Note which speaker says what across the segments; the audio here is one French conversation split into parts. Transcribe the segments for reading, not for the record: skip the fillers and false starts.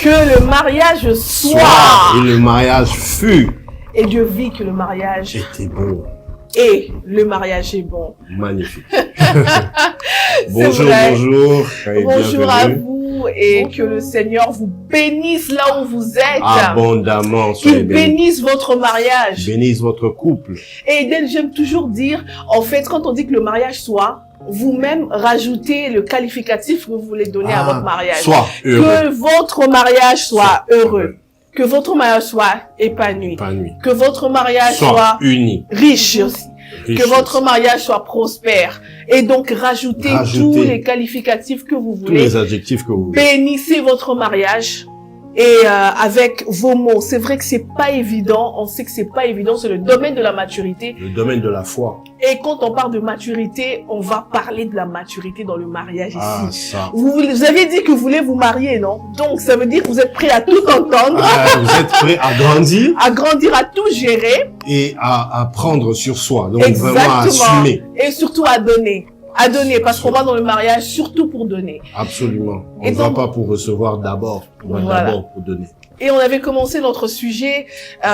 Speaker 1: Que le mariage soit.
Speaker 2: Et le mariage fut.
Speaker 1: Et Dieu vit que le mariage
Speaker 2: était bon.
Speaker 1: Et le mariage est bon.
Speaker 2: Magnifique. Bonjour,
Speaker 1: vrai.
Speaker 2: bonjour.
Speaker 1: Bonjour à vous et bonjour. Que le Seigneur vous bénisse là où vous êtes.
Speaker 2: Abondamment.
Speaker 1: Qu'il bénisse votre mariage.
Speaker 2: Bénisse votre couple.
Speaker 1: Et j'aime toujours dire, en fait, quand on dit que le mariage soit, vous-même rajoutez le qualificatif que vous voulez donner à votre mariage.
Speaker 2: Soit heureux.
Speaker 1: Que votre mariage soit heureux. Que votre mariage soit épanoui. Que votre mariage soit
Speaker 2: uni.
Speaker 1: Riche aussi. Que votre mariage soit prospère. Et donc, rajoutez tous les qualificatifs que vous voulez.
Speaker 2: Tous les adjectifs que vous voulez.
Speaker 1: Bénissez votre mariage. Et avec vos mots, c'est vrai que c'est pas évident, on sait que c'est pas évident, c'est le domaine de la maturité.
Speaker 2: Le domaine de la foi.
Speaker 1: Et quand on parle de maturité, on va parler de la maturité dans le mariage ici.
Speaker 2: Ça.
Speaker 1: Vous avez dit que vous voulez vous marier, non? Donc ça veut dire que vous êtes prêt à tout entendre.
Speaker 2: Vous êtes prêt à grandir.
Speaker 1: À grandir, à tout gérer.
Speaker 2: Et à prendre sur soi, donc
Speaker 1: exactement.
Speaker 2: Vraiment à assumer.
Speaker 1: Et surtout à donner. À donner, parce qu'on va dans le mariage surtout pour donner.
Speaker 2: Absolument. On ne va pas pour recevoir d'abord, on va d'abord pour donner.
Speaker 1: Et on avait commencé notre sujet où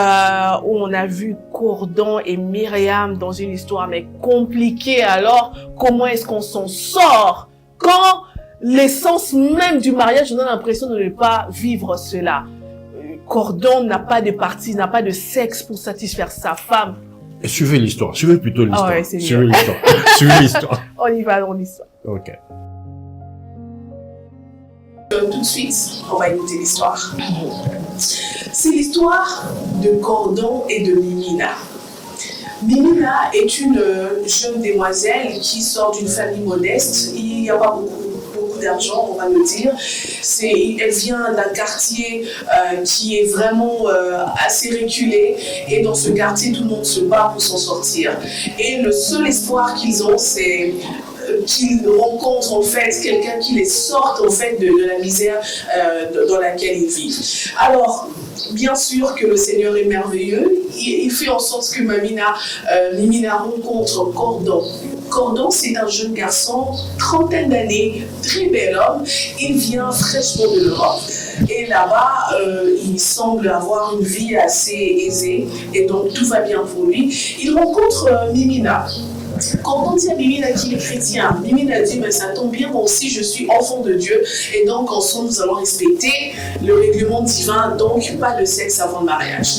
Speaker 1: on a vu Cordon et Myriam dans une histoire mais compliquée. Alors, comment est-ce qu'on s'en sort quand l'essence même du mariage, on a l'impression de ne pas vivre cela. Cordon n'a pas de partie, n'a pas de sexe pour satisfaire sa femme.
Speaker 2: Et suivez l'histoire, suivez plutôt l'histoire.
Speaker 1: Ouais,
Speaker 2: suivez l'histoire. Suivez l'histoire.
Speaker 1: On y va dans l'histoire.
Speaker 2: Ok.
Speaker 1: Tout de suite, on va écouter l'histoire. C'est l'histoire de Cordon et de Mimina. Mimina est une jeune demoiselle qui sort d'une famille modeste. Il n'y a pas beaucoup d'argent, on va le dire. Elle vient d'un quartier qui est vraiment assez reculé, et dans ce quartier, tout le monde se bat pour s'en sortir. Et le seul espoir qu'ils ont, c'est qu'ils rencontrent en fait quelqu'un qui les sorte en fait de la misère dans laquelle ils vivent. Alors, bien sûr que le Seigneur est merveilleux. Il fait en sorte que Mimina rencontre Cordon. Cordon, c'est un jeune garçon, trentaine d'années, très bel homme. Il vient fraîchement de l'Europe. Et là-bas, il semble avoir une vie assez aisée. Et donc, tout va bien pour lui. Il rencontre Mimina. Quand on dit à Mimina qu'il est chrétien, Mimina dit, mais ça tombe bien, moi aussi je suis enfant de Dieu, et donc ensemble nous allons respecter le règlement divin, donc pas de sexe avant le mariage.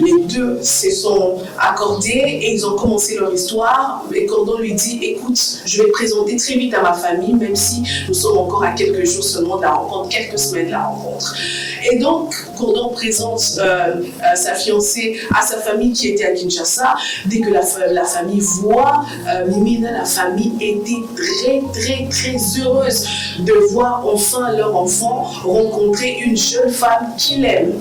Speaker 1: Les deux se sont accordés et ils ont commencé leur histoire. Et Cordon lui dit, écoute, je vais te présenter très vite à ma famille, même si nous sommes encore à quelques jours seulement de la rencontre, quelques semaines de la rencontre. Et donc, Cordon présente sa fiancée à sa famille qui était à Kinshasa. Dès que la famille voit Mimina, la famille était très heureuse de voir enfin leur enfant rencontrer une jeune femme qu'il aime.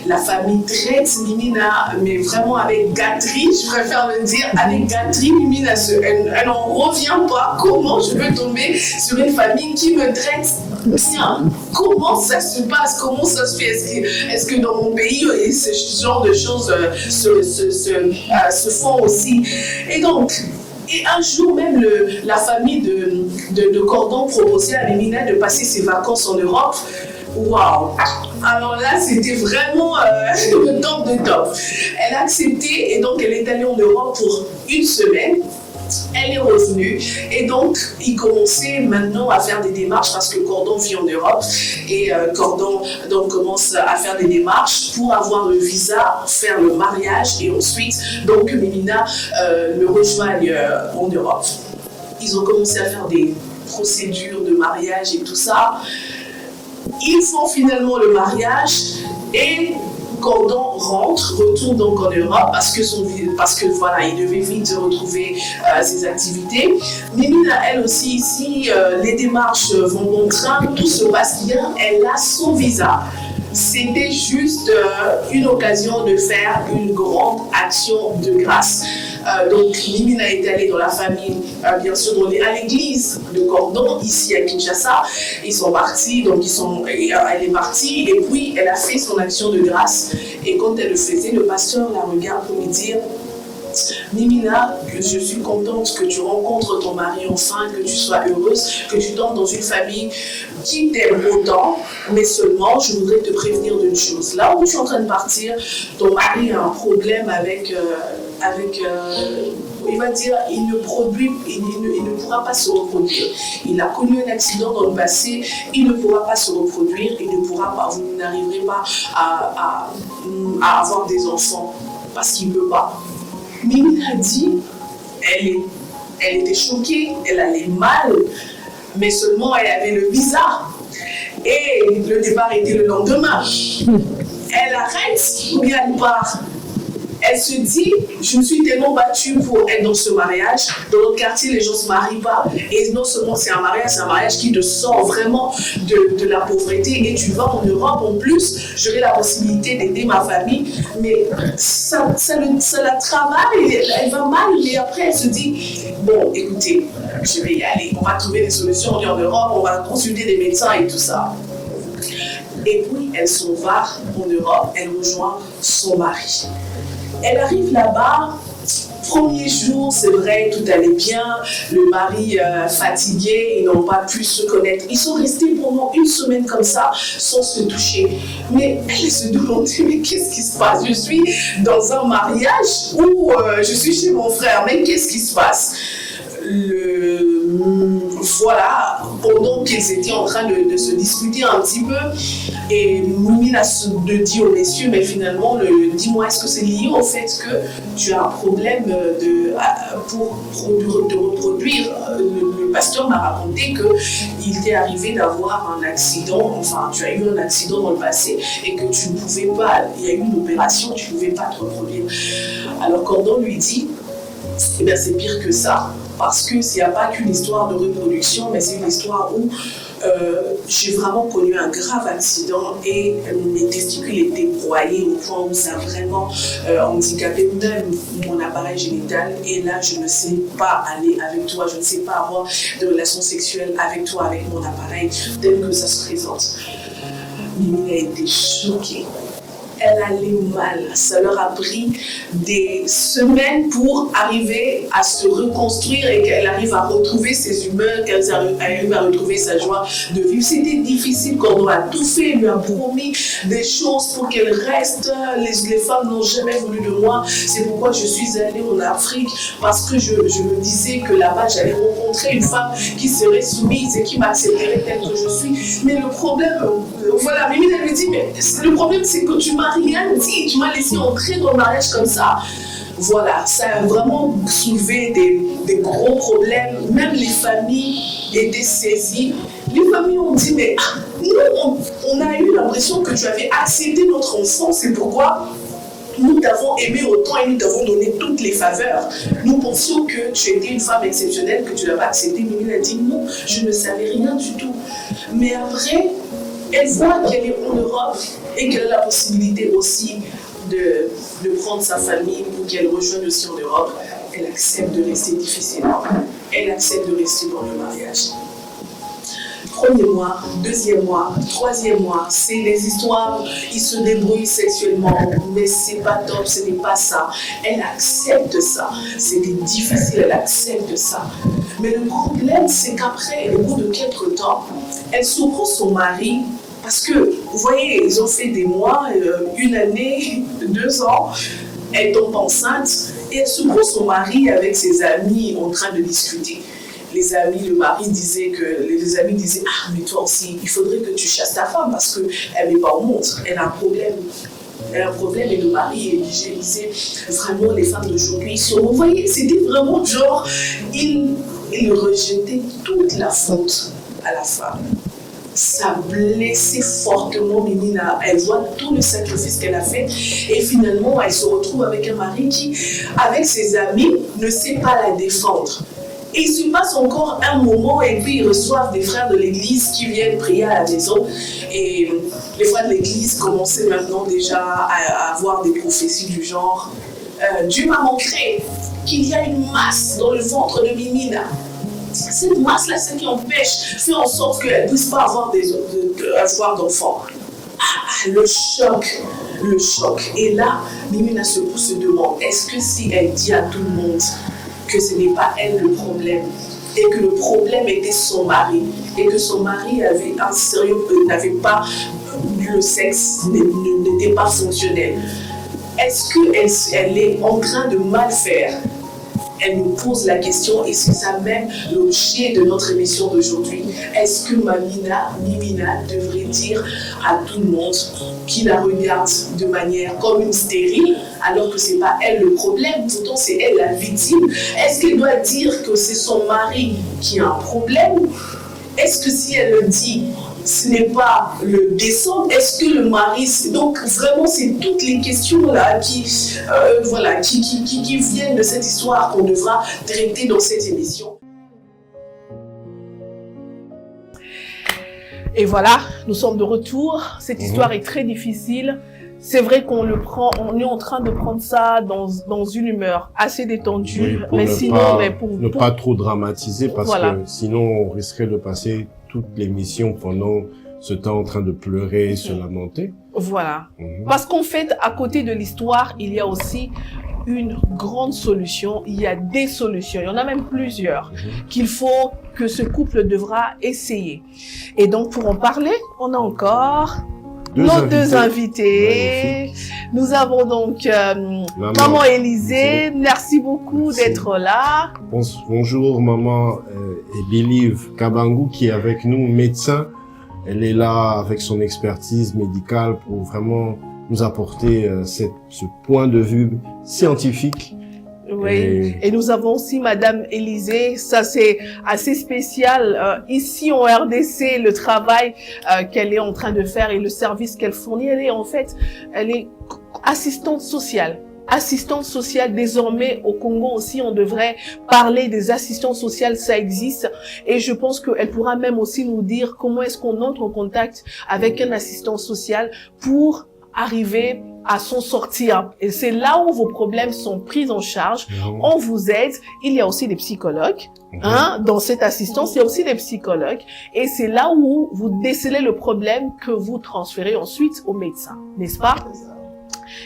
Speaker 1: La famille traite Mimina, mais vraiment avec gâterie, je préfère le dire, avec gâterie. Mimina, elle n'en revient pas. Comment je peux tomber sur une famille qui me traite bien? Comment ça se passe? Comment ça se fait? Est-ce que dans mon pays, ce genre de choses se font aussi? Et donc, un jour même, la famille de Cordon proposait à Mimina de passer ses vacances en Europe. Waouh! Alors là, c'était vraiment le top de top. Elle a accepté et donc elle est allée en Europe pour une semaine. Elle est revenue et donc il commençait maintenant à faire des démarches parce que Cordon vit en Europe et Cordon donc commence à faire des démarches pour avoir le visa, faire le mariage et ensuite donc Mimina le rejoigne en Europe. Ils ont commencé à faire des procédures de mariage et tout ça. Ils font finalement le mariage et Cordon retourne donc en Europe parce que voilà, il devait vite retrouver ses activités. Mimina, elle aussi, ici, les démarches vont bon train, tout se passe bien, elle a son visa. C'était juste une occasion de faire une grande action de grâce. Donc, Mimina est allée dans la famille, bien sûr, à l'église de Cordon, ici à Kinshasa. Ils sont partis, donc elle est partie, et puis elle a fait son action de grâce. Et quand elle le faisait, le pasteur la regarde pour lui dire, Mimina, je suis contente que tu rencontres ton mari enfin, que tu sois heureuse, que tu tombes dans une famille qui t'aime autant, mais seulement, je voudrais te prévenir d'une chose. Là où tu es en train de partir, ton mari a un problème avec il va dire, il ne pourra pas se reproduire. Il a connu un accident dans le passé, il ne pourra pas se reproduire, vous n'arriverez pas à avoir des enfants parce qu'il ne peut pas. Mimi a dit, elle était choquée, elle allait mal, mais seulement elle avait le visa. Et le départ était le lendemain. Elle arrête ou bien elle part. Elle se dit, je me suis tellement battue pour être dans ce mariage. Dans notre quartier, les gens ne se marient pas. Et non seulement c'est un mariage qui te sort vraiment de la pauvreté. Et tu vas en Europe en plus, j'aurai la possibilité d'aider ma famille. Mais ça la travaille, elle va mal. Mais après, elle se dit, bon, écoutez, je vais y aller. On va trouver des solutions. On est en Europe, on va consulter des médecins et tout ça. Et puis, elle s'en va en Europe, elle rejoint son mari. Elle arrive là-bas, premier jour, c'est vrai, tout allait bien, le mari fatigué, ils n'ont pas pu se connaître. Ils sont restés pendant une semaine comme ça, sans se toucher. Mais elle se demandait, mais qu'est-ce qui se passe? Je suis dans un mariage ou je suis chez mon frère, mais qu'est-ce qui se passe? Voilà, pendant qu'ils étaient en train de se discuter un petit peu, et Mimina dit aux messieurs, mais finalement, dis-moi, est-ce que c'est lié au fait que tu as un problème pour te reproduire? Le pasteur m'a raconté qu'il t'est arrivé d'avoir un accident, enfin, tu as eu un accident dans le passé et que tu ne pouvais pas, il y a eu une opération, tu ne pouvais pas te reproduire. Alors Cordon lui dit, eh bien, c'est pire que ça. Parce que s'il n'y a pas qu'une histoire de reproduction, mais c'est une histoire où j'ai vraiment connu un grave accident et mes testicules étaient broyés au point où ça a vraiment handicapé même mon appareil génital. Et là, je ne sais pas aller avec toi, je ne sais pas avoir de relations sexuelles avec toi, avec mon appareil, tel que ça se présente. Mimi a été choquée. Elle allait mal. Ça leur a pris des semaines pour arriver à se reconstruire et qu'elle arrive à retrouver ses humeurs, qu'elle arrive à retrouver sa joie de vivre. C'était difficile quand on a tout fait, elle lui a promis des choses pour qu'elle reste. Les femmes n'ont jamais voulu de moi. C'est pourquoi je suis allée en Afrique, parce que je me disais que là-bas, j'allais rencontrer une femme qui serait soumise et qui m'accepterait tel que je suis. Mais le problème, voilà, Mimi, elle lui dit, mais le problème, c'est que tu m'as rien dit, tu m'as laissé entrer dans le mariage comme ça. Voilà, ça a vraiment soulevé des gros problèmes. Même les familles étaient saisies. Les familles ont dit, mais nous, on a eu l'impression que tu avais accepté notre enfant, c'est pourquoi nous t'avons aimé autant et nous t'avons donné toutes les faveurs. Nous pensions que tu étais une femme exceptionnelle, que tu l'avais acceptée. Mimi a dit, non, je ne savais rien du tout. Mais après, elle voit qu'elle est en Europe et qu'elle a la possibilité aussi de prendre sa famille pour qu'elle rejoigne aussi en Europe. Elle accepte de rester difficilement. Elle accepte de rester dans le mariage. Premier mois, deuxième mois, troisième mois, c'est des histoires, ils se débrouillent sexuellement, mais c'est pas top, ce n'est pas ça. Elle accepte ça. C'était difficile, elle accepte ça. Mais le problème, c'est qu'après, au bout de quelques temps, elle surprend son mari. Parce que, vous voyez, ils ont fait des mois, une année, 2 ans, elle tombe enceinte et elle surprend son mari avec ses amis en train de discuter. Les amis disaient, ah mais toi aussi, il faudrait que tu chasses ta femme parce qu'elle n'est pas au monde, elle a un problème. Elle a un problème et le mari disait vraiment les femmes d'aujourd'hui. Vous voyez, c'était vraiment genre, il rejetait toute la faute à la femme. Ça blessait fortement Mimina. Elle voit tout le sacrifice qu'elle a fait et finalement elle se retrouve avec un mari qui, avec ses amis, ne sait pas la défendre. Et il se passe encore un moment et puis ils reçoivent des frères de l'église qui viennent prier à la maison. Et les frères de l'église commençaient maintenant déjà à avoir des prophéties du genre Dieu m'a montré qu'il y a une masse dans le ventre de Mimina. Cette masse-là, c'est qui empêche, fait en sorte qu'elle ne puisse pas avoir d'enfants. Le choc. le choc. Et là, Mimina se demande, est-ce que si elle dit à tout le monde que ce n'est pas elle le problème, et que le problème était son mari, et que son mari avait un sérieux, n'avait pas le sexe, n'était pas fonctionnel, est-ce qu'elle est en train de mal faire? Elle nous pose la question, et c'est ça même l'objet de notre émission d'aujourd'hui. Est-ce que Mimina devrait dire à tout le monde qui la regarde de manière comme une stérile, alors que c'est pas elle le problème, pourtant c'est elle la victime? Est-ce qu'elle doit dire que c'est son mari qui a un problème? Est-ce que si elle le dit, ce n'est pas le décembre? Est-ce que le mari... Donc vraiment, c'est toutes les questions-là qui viennent de cette histoire qu'on devra traiter dans cette émission.
Speaker 3: Et voilà, nous sommes de retour. Cette histoire est très difficile. C'est vrai qu'on est en train de prendre ça dans une humeur assez détendue,
Speaker 2: oui,
Speaker 3: ne
Speaker 2: pas trop dramatiser, parce
Speaker 3: voilà.
Speaker 2: que sinon on risquerait de passer toute l'émission pendant ce temps en train de pleurer et se lamenter.
Speaker 3: Voilà. Parce qu'en fait, à côté de l'histoire, il y a aussi une grande solution. Il y a des solutions. Il y en a même plusieurs qu'il faut que ce couple devra essayer. Et donc, pour en parler, on a encore nos deux invités. Nous avons donc Maman Élisée. Merci beaucoup d'être là.
Speaker 2: Bonjour Maman Believe Kabangu qui est avec nous, médecin. Elle est là avec son expertise médicale pour vraiment nous apporter ce point de vue scientifique.
Speaker 3: Oui, et nous avons aussi Madame Élisée, ça c'est assez spécial. Ici en RDC, le travail qu'elle est en train de faire et le service qu'elle fournit, elle est assistante sociale. Assistante sociale, désormais au Congo aussi, on devrait parler des assistantes sociales, ça existe. Et je pense qu'elle pourra même aussi nous dire comment est-ce qu'on entre en contact avec un assistant social pour arriver à s'en sortir. Et c'est là où vos problèmes sont pris en charge. On vous aide. Il y a aussi des psychologues. Dans cette assistance, il y a aussi des psychologues. Et c'est là où vous décelez le problème que vous transférez ensuite au médecin. N'est-ce pas?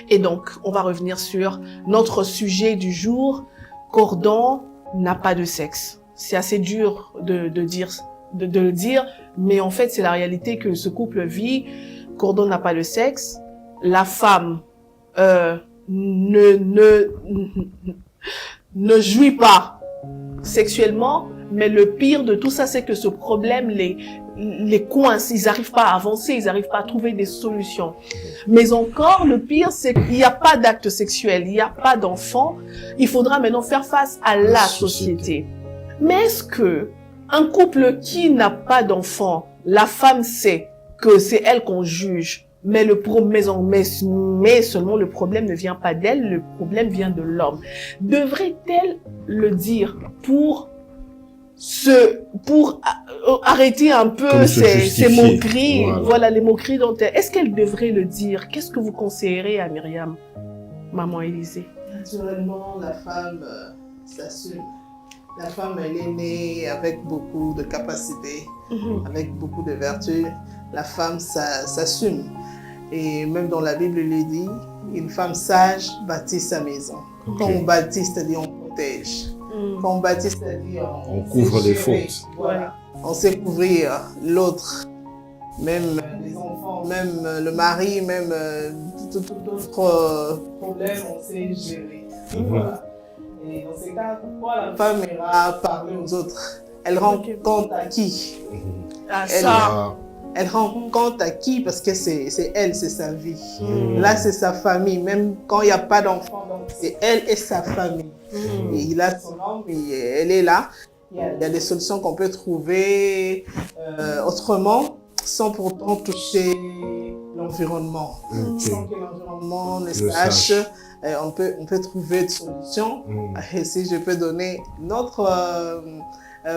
Speaker 3: Et donc, on va revenir sur notre sujet du jour. Cordon n'a pas de sexe. C'est assez dur de le dire, mais en fait, c'est la réalité que ce couple vit. Cordon n'a pas de sexe. La femme ne jouit pas sexuellement, mais le pire de tout ça, c'est que ce problème les coince, ils n'arrivent pas à avancer, ils n'arrivent pas à trouver des solutions. Mais encore, le pire, c'est qu'il n'y a pas d'acte sexuel, il n'y a pas d'enfant. Il faudra maintenant faire face à la société. Mais est-ce que un couple qui n'a pas d'enfant, la femme sait que c'est elle qu'on juge, mais seulement le problème ne vient pas d'elle, le problème vient de l'homme. Devrait-elle le dire pour arrêter un peu ces moqueries, voilà les moqueries dont elle... Est-ce qu'elle devrait le dire? Qu'est-ce que vous conseillerez à Myriam, Maman Élisée?
Speaker 4: Naturellement, la femme s'assume. La femme, elle est née avec beaucoup de capacités, avec beaucoup de vertus. La femme s'assume. Et même dans la Bible, il est dit, une femme sage bâtit sa maison. Quand on bâtit, c'est-à-dire on protège. Quand on bâtit, c'est-à-dire
Speaker 2: on couvre les fautes.
Speaker 4: Voilà. On sait couvrir l'autre, même les enfants, même le mari, même d'autres problèmes, on sait gérer. Voilà. Et dans ces cas, pourquoi la femme ira parler aux autres? Elle rend compte à qui? Elle rend compte à qui? Parce que c'est elle, c'est sa vie. Là, c'est sa famille. Même quand il n'y a pas d'enfant, c'est elle et sa famille. Et il a son homme, elle est là. Il y a des solutions qu'on peut trouver autrement, sans pourtant toucher l'environnement. Sans que l'environnement ne sache. On peut trouver des solutions. Et si je peux donner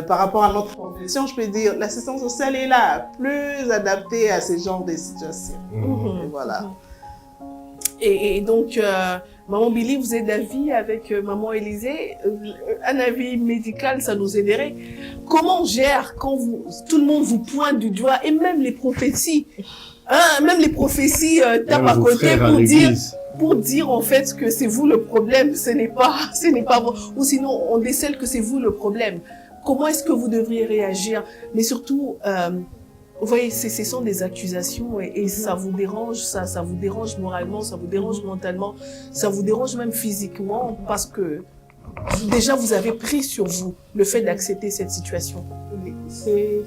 Speaker 4: par rapport à notre profession, je peux dire l'assistance sociale est là, plus adaptée à ce genre de situations. Et voilà.
Speaker 3: Et donc, Maman Billy, vous êtes d'avis avec Maman Élisée? Un avis médical, ça nous aiderait. Comment on gère quand tout le monde vous pointe du doigt, et même les prophéties? Même les prophéties tapent
Speaker 2: Même
Speaker 3: à
Speaker 2: vos
Speaker 3: côté
Speaker 2: frères à
Speaker 3: pour dire,
Speaker 2: l'église.
Speaker 3: en fait que c'est vous le problème, ce n'est pas vous. Ou sinon, on décèle que c'est vous le problème. Comment est-ce que vous devriez réagir? Mais surtout, vous voyez, ce sont des accusations et ça vous dérange, ça vous dérange moralement, ça vous dérange mentalement, ça vous dérange même physiquement parce que déjà vous avez pris sur vous le fait d'accepter cette situation.
Speaker 4: C'est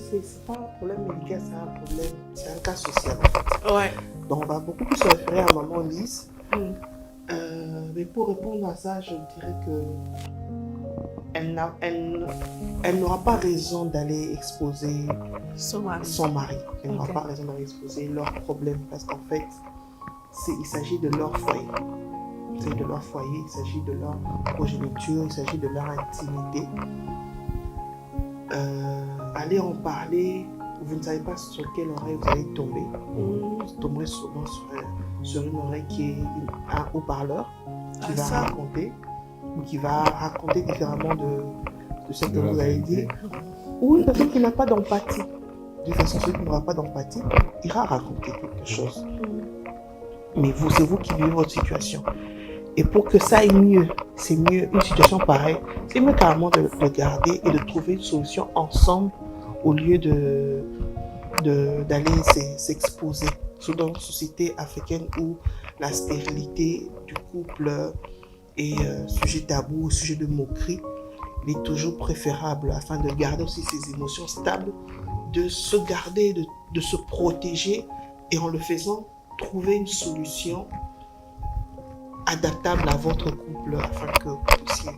Speaker 4: pas un problème médical, c'est un problème, c'est un cas social.
Speaker 3: Ouais.
Speaker 4: Donc on va beaucoup plus se référer à maman Lise. Mais pour répondre à ça, je dirais que elle n'aura pas raison d'aller exposer son mari. Elle n'aura pas raison d'aller exposer leurs problèmes parce qu'en fait, il s'agit de leur foyer. C'est de leur foyer, il s'agit de leur progéniture, il s'agit de leur intimité. Allez en parler, vous ne savez pas sur quelle oreille vous allez tomber. Vous tomberez souvent sur une oreille qui est un haut-parleur qui va raconter, ou qui va raconter différemment de ce que vous avez dit. Ou une personne qui n'a pas d'empathie. De toute façon, celui qui n'aura pas d'empathie ira raconter quelque chose. Mais c'est vous qui vivez votre situation. Et pour que ça aille mieux, c'est mieux, une situation pareille, c'est mieux carrément de le garder et de trouver une solution ensemble au lieu d'aller s'exposer. Surtout dans une société africaine où la stérilité du couple est sujet tabou, sujet de moquerie, il est toujours préférable, afin de garder aussi ses émotions stables, de se garder, de se protéger et en le faisant, trouver une solution adaptable à votre couple afin que vous puissiez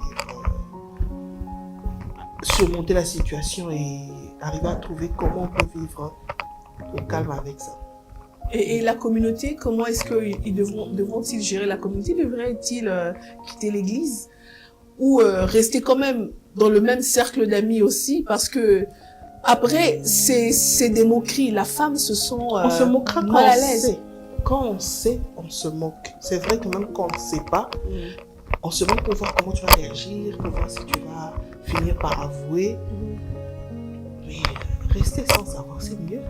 Speaker 4: surmonter la situation et arriver à trouver comment on peut vivre au calme avec ça.
Speaker 3: Et la communauté, comment est-ce qu'ils devront-ils gérer la communauté? Devraient-ils quitter l'église ou rester quand même dans le même cercle d'amis aussi? Parce que après, c'est des moqueries. La femme se sent
Speaker 4: on se moquera
Speaker 3: mal à l'aise.
Speaker 4: Quand on sait, on se moque. C'est vrai que même quand on ne sait pas, on se moque pour voir comment tu vas réagir, pour voir si tu vas finir par avouer. Mais rester sans savoir, c'est mieux.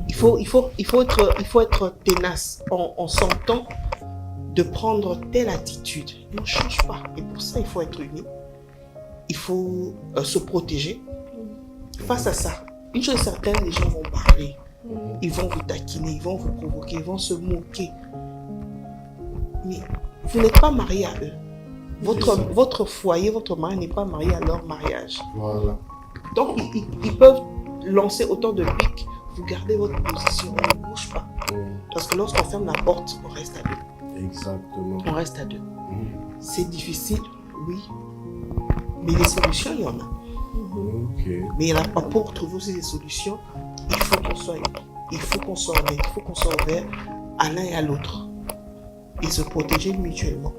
Speaker 4: Il faut être tenace. On s'entend de prendre telle attitude. On ne change pas. Et pour ça, il faut être uni. Il faut se protéger. Face à ça, une chose certaine, les gens vont parler. Ils vont vous taquiner, ils vont vous provoquer, ils vont se moquer. Mais vous n'êtes pas marié à eux. Votre foyer, votre mari n'est pas marié à leur mariage.
Speaker 2: Voilà.
Speaker 4: Donc, ils peuvent lancer autant de pics. Vous gardez votre position, on ne bouge pas. Parce que lorsqu'on ferme la porte, on reste à deux.
Speaker 2: Exactement.
Speaker 4: On reste à deux. C'est difficile, oui. Mais les solutions, il y en a. Mais pour trouver aussi des solutions, il faut qu'on soit unis. Il faut qu'on soit honnête. Il faut qu'on soit ouvert à l'un et à l'autre. Et se protéger mutuellement.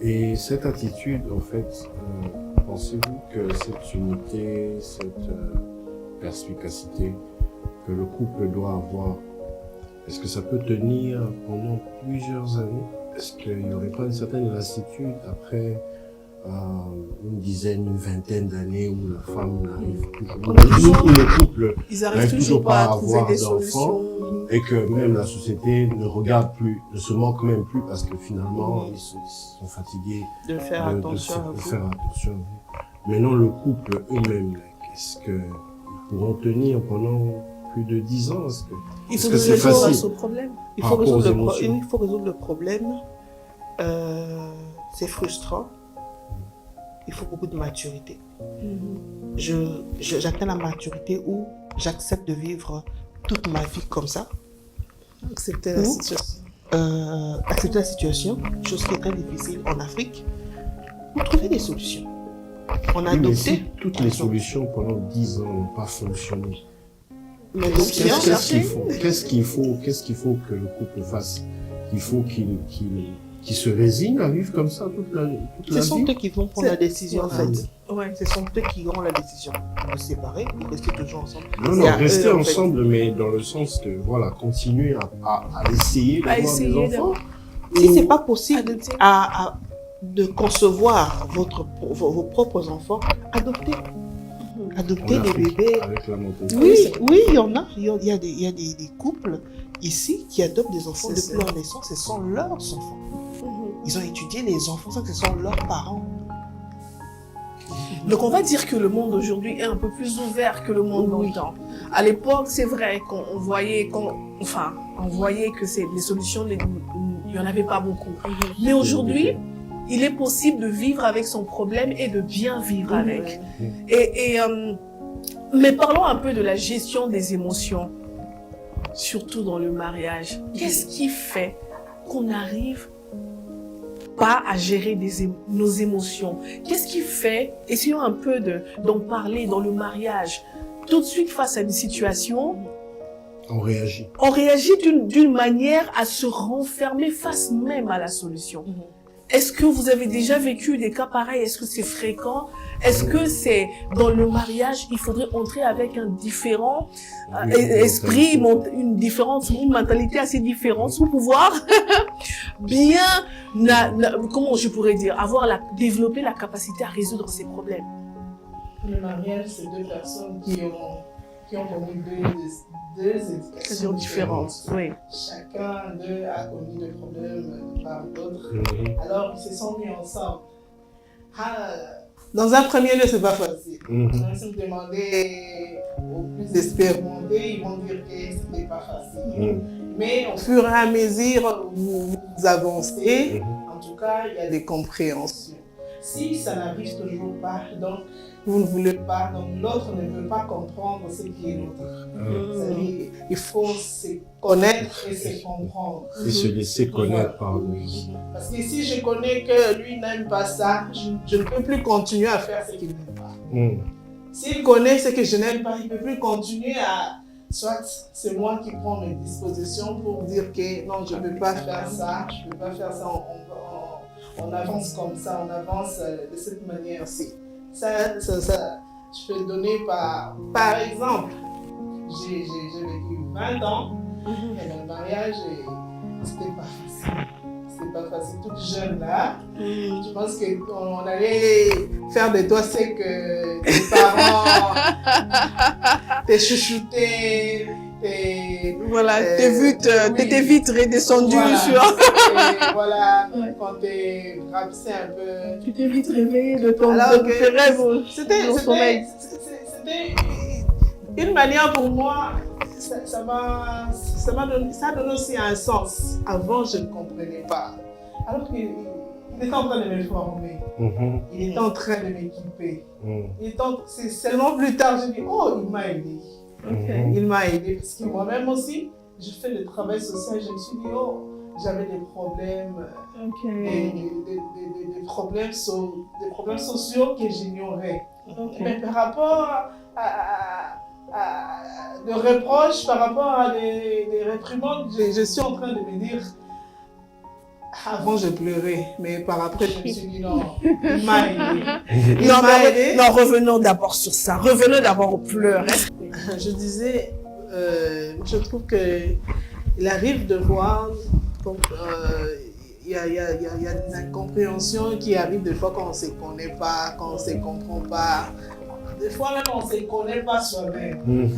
Speaker 2: Et cette attitude, en fait, pensez-vous que cette unité, cette perspicacité que le couple doit avoir, est-ce que ça peut tenir pendant plusieurs années? Est-ce qu'il n'y aurait pas une certaine lassitude après une dizaine, une vingtaine d'années où la femme n'arrive toujours, où le couple n'arrive toujours pas à avoir d'enfants, et que même la société ne regarde plus, ne se moque même plus parce que finalement ils sont fatigués
Speaker 4: de faire attention à vous.
Speaker 2: Maintenant le couple eux-mêmes, est-ce qu'ils pourront tenir pendant plus de 10 ans?
Speaker 3: Il faut résoudre ce problème.
Speaker 4: Il faut résoudre le problème. C'est frustrant. Il faut beaucoup de maturité. J'atteins la maturité où j'accepte de vivre toute ma vie comme ça.
Speaker 3: Accepter la situation.
Speaker 4: Accepter la situation, chose qui est très difficile en Afrique. Pour trouver des solutions. On a adopté.
Speaker 2: Si toutes les solutions pendant 10 ans n'ont pas fonctionné, qu'est-ce qu'il faut que le couple fasse? Il faut qu'il se résigne à vivre comme ça toute la vie.
Speaker 4: Ce sont eux qui vont prendre la décision en fait.
Speaker 3: Ouais.
Speaker 4: Ce sont eux qui auront la décision. Vous séparer, vous restez toujours ensemble.
Speaker 2: Non, rester ensemble, mais dans le sens que, voilà, continuer à essayer d'avoir des enfants.
Speaker 4: Si c'est pas possible de concevoir vos propres enfants, adoptez. adopter des bébés.
Speaker 2: Avec la montée.
Speaker 4: Oui, il y en a. Il y a des couples ici qui adoptent des enfants depuis leur naissance. Ce sont leurs enfants. Ils ont étudié les enfants, ce sont leurs parents.
Speaker 3: Donc on va dire que le monde aujourd'hui est un peu plus ouvert que le monde d'antan. À l'époque, c'est vrai qu'on voyait, que les solutions, il n'y en avait pas beaucoup. Mais aujourd'hui, il est possible de vivre avec son problème et de bien vivre avec. Mais parlons un peu de la gestion des émotions, surtout dans le mariage. Qu'est-ce qui fait qu'on n'arrive pas à gérer nos émotions? Qu'est-ce qui fait, essayons un peu d'en parler dans le mariage, tout de suite face à une situation,
Speaker 2: on réagit.
Speaker 3: On réagit d'une manière à se renfermer face même à la solution. Est-ce que vous avez déjà vécu des cas pareils? Est-ce que c'est fréquent? Est-ce que c'est dans le mariage, il faudrait entrer avec un différent esprit, une mentalité assez différente pour pouvoir bien, comment je pourrais dire, développer la capacité à résoudre ces problèmes?
Speaker 4: Le mariage, c'est deux personnes qui ont connu deux éducations différentes.
Speaker 3: Oui.
Speaker 4: Chacun d'eux a connu des problèmes par d'autres. Alors, ils se sont mis ensemble. Dans un premier lieu, c'est pas facile. Si vous demandez aux plus expérimentés, ils vont dire que c'était pas facile. Mais au fur et à mesure où vous avancez, en tout cas, il y a des compréhensions. Si ça n'arrive toujours pas, donc vous ne voulez pas, donc l'autre ne veut pas comprendre ce qui est l'autre. Il faut se connaître et se comprendre.
Speaker 2: Et se laisser connaître par nous.
Speaker 4: Parce que si je connais que lui n'aime pas ça, je ne peux plus continuer à faire ce qu'il n'aime pas. S'il connaît ce que je n'aime pas, il ne peut plus continuer à... Soit c'est moi qui prends mes dispositions pour dire que non, je ne peux pas faire ça, je ne peux pas faire ça, on avance comme ça, on avance de cette manière-ci. Ça, je peux donner par exemple, j'ai vécu 20 ans et le mariage, c'était pas facile. C'était pas facile, toute jeune là. Je pense qu'on allait faire de toi ce que tes parents te chouchoutaient.
Speaker 3: Voilà, t'étais vite redescendu sur...
Speaker 4: Voilà, quand t'es rapissé un peu...
Speaker 3: Tu t'es vite réveillé de tes rêves.
Speaker 4: C'était une manière pour moi, ça a donné aussi un sens. Avant, je ne comprenais pas. Alors qu'il était en train de me former. Il était en train de m'équiper. C'est seulement plus tard, je dis, oh, il m'a aidé. Il m'a aidé parce que moi-même aussi, je fais le travail social. Je me suis dit, oh, j'avais des problèmes, des problèmes sociaux que j'ignorais. Mais par rapport à des reproches, par rapport à des réprimandes, je suis en train de me dire, avant je pleurais, mais par après je me suis dit non, il m'a aidé.
Speaker 3: Non, revenons d'abord sur ça. Revenons d'abord aux pleurs.
Speaker 4: Je disais, je trouve qu'il arrive de voir, il y a des incompréhensions qui arrivent des fois quand on ne se connaît pas, quand on ne se comprend pas. Des fois même on ne se connaît pas soi-même.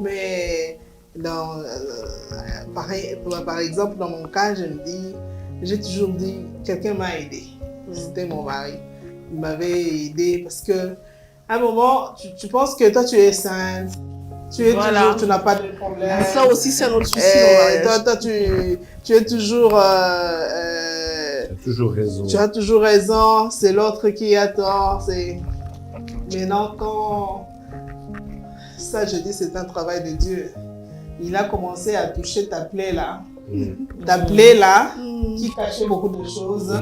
Speaker 4: Mais par exemple, dans mon cas, j'ai toujours dit, quelqu'un m'a aidé. C'était mon mari. Il m'avait aidé parce que à un moment, tu penses que toi tu es sainte. Tu n'as pas de problème.
Speaker 3: Ça aussi, c'est un autre souci.
Speaker 4: Toi, tu es toujours...
Speaker 2: tu as toujours raison.
Speaker 4: Tu as toujours raison. C'est l'autre qui a tort. Maintenant, quand... Ça, je dis, c'est un travail de Dieu. Il a commencé à toucher ta plaie là. Ta plaie là, qui cachait beaucoup de choses.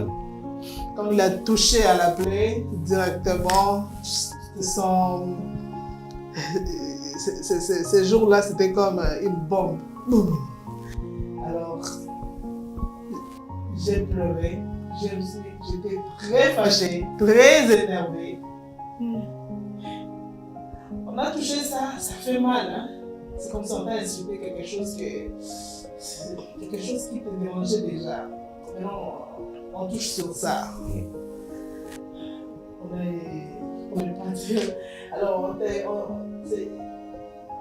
Speaker 4: Quand il a touché à la plaie, directement, tu te sens... Ces jours-là, c'était comme une bombe. Alors, j'ai pleuré. J'étais très fâchée, très énervée. On a touché ça, ça fait mal. Hein? C'est comme si on t'a insulté quelque chose qui te dérangeait déjà. Maintenant, on touche sur ça. on n'est pas Dieu. Alors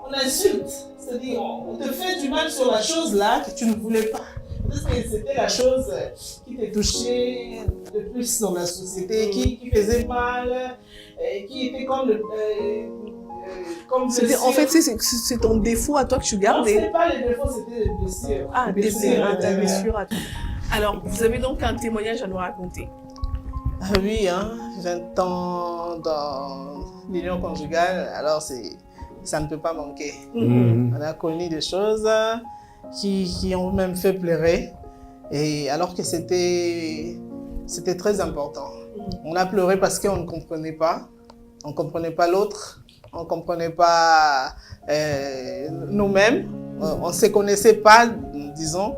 Speaker 4: on insulte, c'est-à-dire on te fait du mal sur la chose là que tu ne voulais pas. Peut-être que c'était la chose qui te touchait le plus dans la société, qui faisait mal, qui était comme
Speaker 3: en fait, c'est ton défaut à toi que tu gardes.
Speaker 4: Non, ce n'est pas les défauts, c'était les blessures.
Speaker 3: Ah, ta blessure à toi. Alors, vous avez donc un témoignage à nous raconter.
Speaker 4: Ah oui, 20 ans dans l'union conjugale, alors ça ne peut pas manquer. On a connu des choses qui ont même fait pleurer, et alors que c'était très important. On a pleuré parce qu'on ne comprenait pas. On ne comprenait pas l'autre, on ne comprenait pas nous-mêmes, on ne se connaissait pas, disons.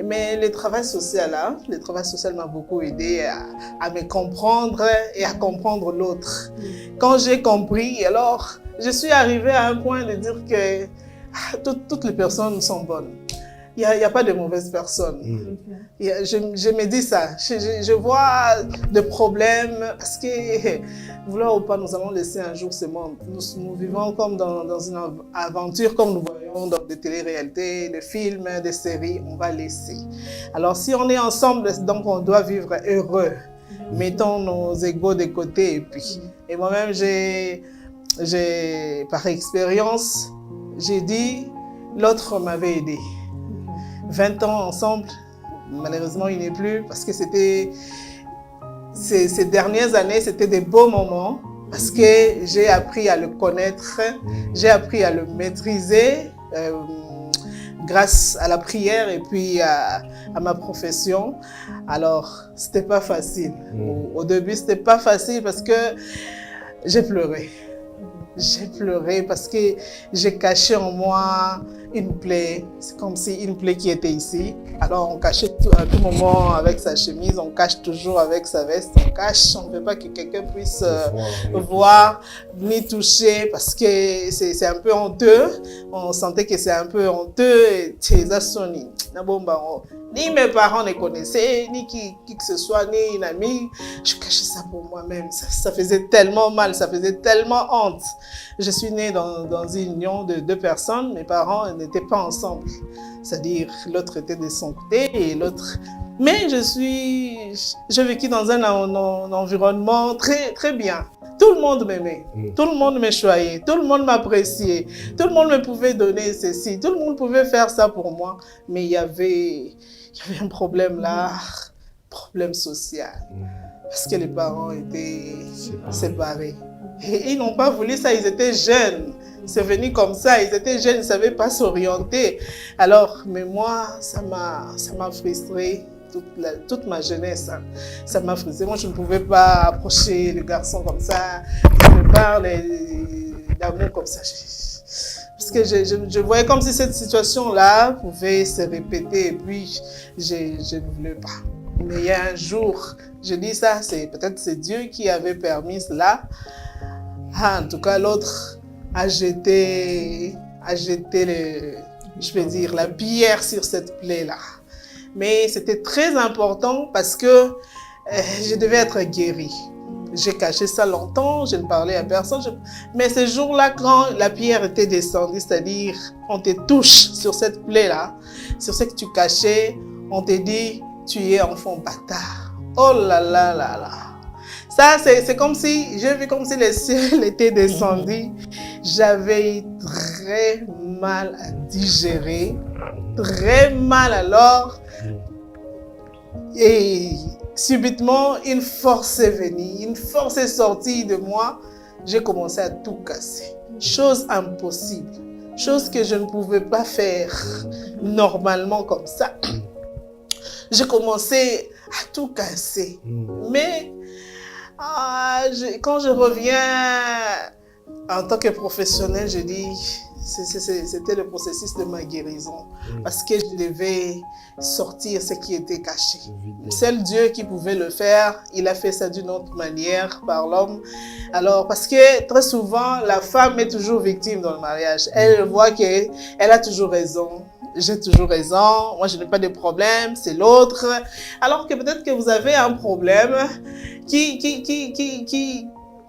Speaker 4: Mais le travail social m'a beaucoup aidé à me comprendre et à comprendre l'autre. Quand j'ai compris, alors je suis arrivée à un point de dire que toutes les personnes sont bonnes. Il n'y a pas de mauvaises personnes. Je me dis ça. Je vois des problèmes parce que, vouloir ou pas, nous allons laisser un jour ce monde. Nous vivons comme dans une aventure, comme nous voyons dans des téléréalités, des films, des séries, on va laisser. Alors si on est ensemble, donc on doit vivre heureux. Mettons nos égos de côté. Et moi-même, par expérience, j'ai dit, l'autre m'avait aidé. 20 ans ensemble, malheureusement il n'est plus parce que ces dernières années, c'était des beaux moments parce que j'ai appris à le connaître, j'ai appris à le maîtriser grâce à la prière et puis à ma profession. Alors, c'était pas facile. Au début, c'était pas facile parce que j'ai pleuré. J'ai pleuré parce que j'ai caché en moi une plaie. C'est comme si une plaie qui était ici. Alors on cachait à tout moment avec sa chemise, on cache toujours avec sa veste, on cache, on ne veut pas que quelqu'un puisse voir ni toucher parce que c'est un peu honteux. On sentait que c'est un peu honteux. Ni mes parents ne connaissaient, ni qui que ce soit, ni une amie. Je cachais ça pour moi-même. Ça faisait tellement mal, ça faisait tellement honte. Je suis née dans une union de 2 personnes. Mes parents n'étaient pas ensemble. C'est-à-dire, l'autre était de son côté et l'autre... Mais j'ai vécu dans un environnement très, très bien. Tout le monde m'aimait, tout le monde me choyait, tout le monde m'appréciait, tout le monde me pouvait donner ceci, tout le monde pouvait faire ça pour moi. Mais il y avait un problème là, problème social. Parce que les parents étaient séparés. Et ils n'ont pas voulu ça, ils étaient jeunes. C'est venu comme ça, ils étaient jeunes, ils ne savaient pas s'orienter. Alors, mais moi, ça m'a frustrée. Toute ma jeunesse, ça m'a frustrée. Moi, je ne pouvais pas approcher le garçon comme ça, qui me parle d'amour comme ça. Parce que je voyais comme si cette situation-là pouvait se répéter et puis je ne voulais pas. Mais il y a un jour, je dis ça, peut-être c'est Dieu qui avait permis cela. En tout cas, l'autre a jeté je peux dire, la pierre sur cette plaie-là. Mais c'était très important parce que je devais être guérie. J'ai caché ça longtemps, je ne parlais à personne. Mais ce jour-là, quand la pierre était descendue, c'est-à-dire on te touche sur cette plaie-là, sur ce que tu cachais, on te dit, tu es enfant bâtard. Oh là là là là. Ça, c'est comme si, j'ai vu comme si le ciel était descendu. J'avais très mal à digérer, très mal alors. Et subitement, une force est venue, une force est sortie de moi. J'ai commencé à tout casser. Chose impossible, chose que je ne pouvais pas faire normalement comme ça. J'ai commencé à tout casser. Mais quand je reviens en tant que professionnel, je dis c'était le processus de ma guérison parce que je devais sortir ce qui était caché. Seul Dieu qui pouvait le faire, il a fait ça d'une autre manière par l'homme. Alors, parce que très souvent, la femme est toujours victime dans le mariage. Elle voit qu'elle a toujours raison. J'ai toujours raison, moi je n'ai pas de problème, c'est l'autre. Alors que peut-être que vous avez un problème qui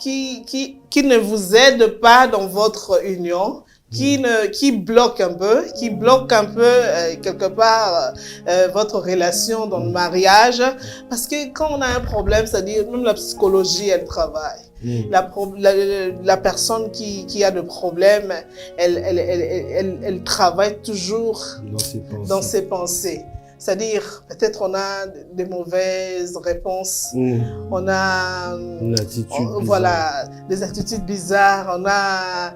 Speaker 4: ne vous aide pas dans votre union, qui bloque un peu, quelque part votre relation dans le mariage. Parce que quand on a un problème, c'est-à-dire même la psychologie, elle travaille. La personne qui a de problèmes, elle travaille toujours dans ses pensées. C'est-à-dire, peut-être on a des mauvaises réponses, on a
Speaker 2: une attitude
Speaker 4: des attitudes bizarres, on a...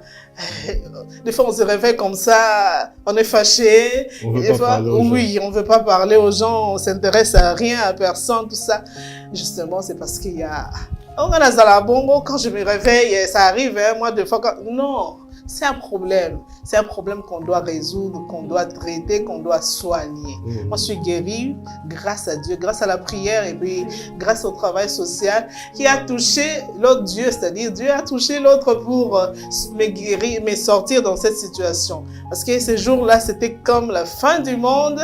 Speaker 4: Des fois, on se réveille comme ça, on est fâché.
Speaker 2: On ne
Speaker 4: veut pas parler aux gens, on s'intéresse à rien, à personne, tout ça. Justement, c'est parce qu'il y a... Quand je me réveille, ça arrive, moi, des fois... Non, c'est un problème. C'est un problème qu'on doit résoudre, qu'on doit traiter, qu'on doit soigner. Moi, je suis guérie grâce à Dieu, grâce à la prière et puis grâce au travail social qui a touché l'autre Dieu, c'est-à-dire Dieu a touché l'autre pour me guérir, me sortir dans cette situation. Parce que ces jours-là, c'était comme la fin du monde,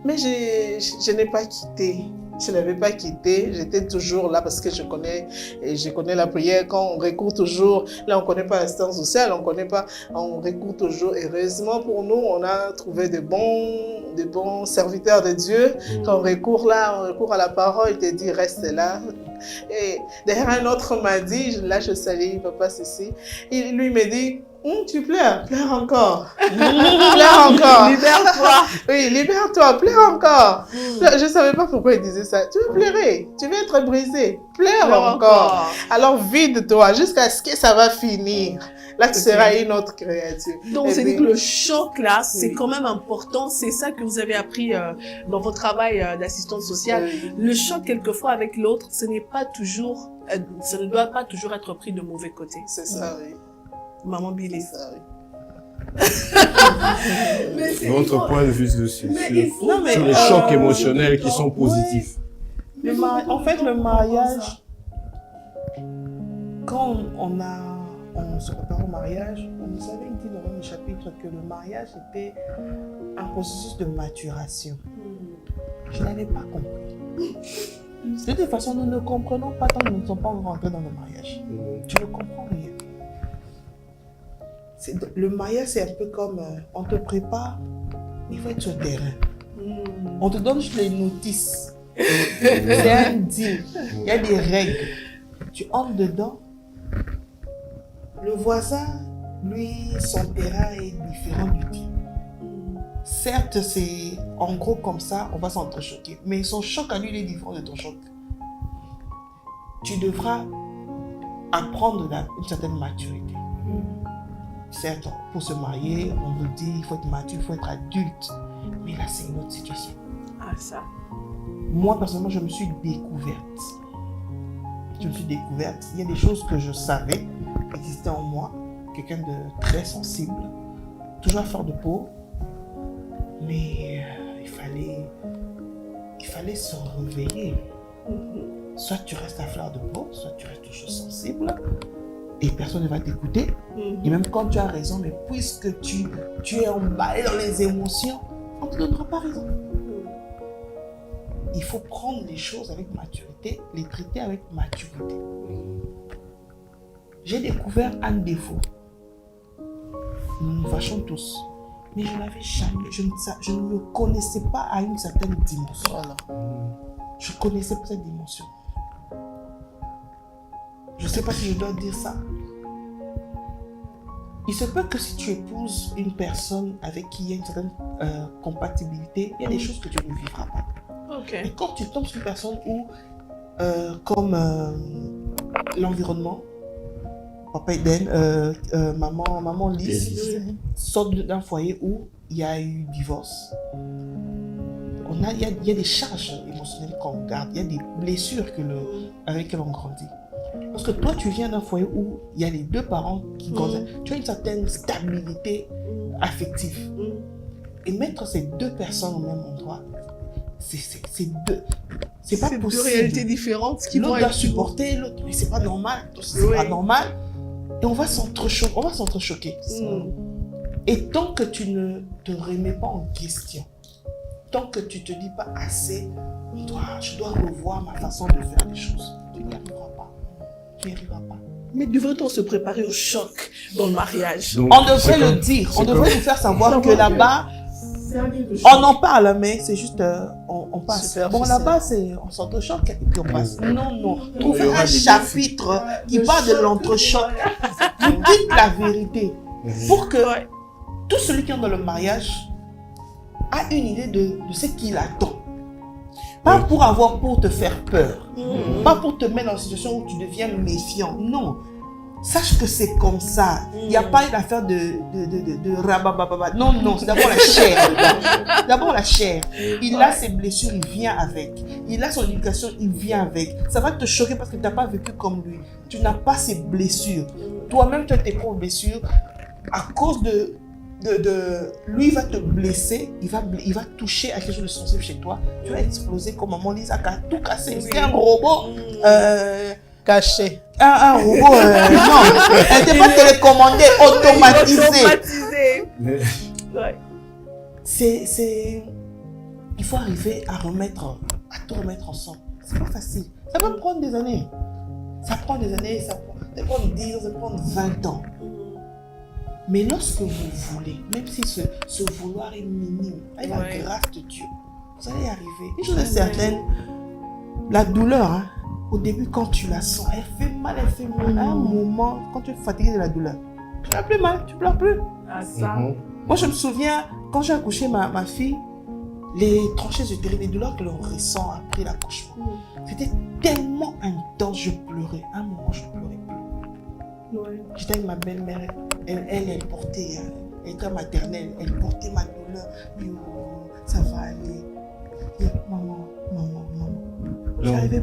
Speaker 4: mais je n'ai pas quitté. Je n'avais pas quitté, j'étais toujours là parce que je connais la prière. Quand on recourt toujours, là on ne connaît pas l'assistance sociale, on recourt toujours. Heureusement pour nous, on a trouvé de bons serviteurs de Dieu. Quand on recourt à la parole, il te dit reste là. Et derrière un autre m'a dit, là je salue Papa Cécile, lui me dit, tu pleures encore. Pleure encore.
Speaker 3: Libère-toi.
Speaker 4: Oui, libère-toi, pleure encore. Je ne savais pas pourquoi il disait ça. Tu veux pleurer, tu veux être brisé, pleure encore. Alors vide-toi jusqu'à ce que ça va finir. Là, tu seras une autre créature.
Speaker 3: Donc, c'est dit que le choc, là, c'est quand même important. C'est ça que vous avez appris dans votre travail d'assistante sociale. Le choc, quelquefois, avec l'autre, ça ne doit pas toujours être pris de mauvais côté.
Speaker 4: C'est ça, oui.
Speaker 3: Maman Billy.
Speaker 4: Ça, oui.
Speaker 2: Votre point de vue dessus, sur les chocs émotionnels qui sont positifs.
Speaker 4: En fait, le mariage, quand on se prépare au mariage, on nous avait dit dans le chapitre que le mariage était un processus de maturation. Je n'avais pas compris. De toute façon, nous ne comprenons pas tant que nous ne sommes pas rentrés dans le mariage. Tu ne comprends rien. Le mariage, c'est un peu comme on te prépare, il faut être sur le terrain. On te donne juste les notices. C'est un deal. Il y a des règles. Tu entres dedans. Le voisin, lui, son terrain est différent du tien. Certes, c'est en gros comme ça, on va s'entrechoquer. Mais son choc à lui, il est différent de ton choc. Tu devras apprendre une certaine maturité. Certes, pour se marier, on vous dit il faut être mature, il faut être adulte. Mais là, c'est une autre situation.
Speaker 3: Ah, ça.
Speaker 4: Moi, personnellement, je me suis découverte. Il y a des choses que je savais existaient en moi. Quelqu'un de très sensible. Toujours à fleur de peau. Mais il fallait se réveiller. Soit tu restes à fleur de peau, soit tu restes toujours sensible. Et personne ne va t'écouter. Et même quand tu as raison, mais puisque tu es emballé dans les émotions, on ne te donnera pas raison. Il faut prendre les choses avec maturité, les traiter avec maturité. J'ai découvert un défaut. Nous nous fâchons tous. Mais je n'avais jamais, je ne me connaissais pas à une certaine dimension. Voilà. Je ne connaissais pas cette dimension. Je ne sais pas si je dois dire ça. Il se peut que si tu épouses une personne avec qui il y a une certaine compatibilité, il y a des choses que tu ne vivras pas.
Speaker 3: Okay.
Speaker 4: Et quand tu tombes sur une personne où, comme l'environnement, Papa Eden, maman Lise, sort d'un foyer où il y a eu divorce. Il y a des charges émotionnelles qu'on garde, il y a des blessures avec lesquelles on grandit. Parce que toi, tu viens d'un foyer où il y a les deux parents qui grandissent. Tu as une certaine stabilité affective. Et mettre ces deux personnes au même endroit, c'est pas possible.
Speaker 3: Deux réalités différentes qui vont
Speaker 4: l'autre doit supporter, l'autre, mais c'est pas normal. C'est pas normal. Et on va s'entrechoquer. Et tant que tu ne te remets pas en question, tant que tu te dis pas assez, je dois revoir ma façon de faire les choses, tu n'y arriveras pas. qui n'arrivera pas.
Speaker 3: Mais devrait-on se préparer au choc dans le mariage?
Speaker 2: Donc,
Speaker 4: On devrait le dire, on devrait nous faire savoir que là-bas, on en parle, mais c'est juste, on passe. Bon, là-bas, on s'entrechoque et puis on passe. Non. Trouvez un chapitre qui parle de l'entrechoc. Vous dites la vérité pour que tout celui qui est dans le mariage a une idée de ce qu'il attend. Pas pour te faire peur. Pas pour te mettre dans une situation où tu deviens méfiant. Non. Sache que c'est comme ça. Il n'y a pas une affaire de rabababa. Non, c'est d'abord la chair. D'abord la chair. Il a ses blessures, il vient avec. Il a son éducation, il vient avec. Ça va te choquer parce que tu n'as pas vécu comme lui. Tu n'as pas ses blessures. Toi-même, tu as tes propres blessures. À cause de lui, il va te blesser, il va toucher à quelque chose de sensible chez toi. Tu vas exploser comme maman Lisa qui a tout cassé. C'est un robot
Speaker 3: Caché.
Speaker 4: Un robot, non. Elle n'était pas télécommandée, automatisée. Il faut arriver à tout remettre ensemble. C'est pas facile. Ça peut prendre des années. Ça prend des années, ça peut prendre 10 ans, ça peut prendre 20 ans. Mais lorsque vous voulez, même si ce vouloir est minime, avec la grâce de Dieu, vous allez y arriver. Une chose est certaine, la douleur, au début, quand tu la sens, elle fait mal. À un moment, quand tu es fatigué de la douleur, tu n'as plus mal, tu ne pleures plus. Moi, je me souviens, quand j'ai accouché ma fille, les tranchées utérines, les douleurs que l'on ressent après l'accouchement, c'était tellement intense, je pleurais. À un moment, je ne pleurais plus. J'étais avec ma belle-mère, elle portait, elle était maternelle, elle portait ma douleur. Ça va aller. Maman.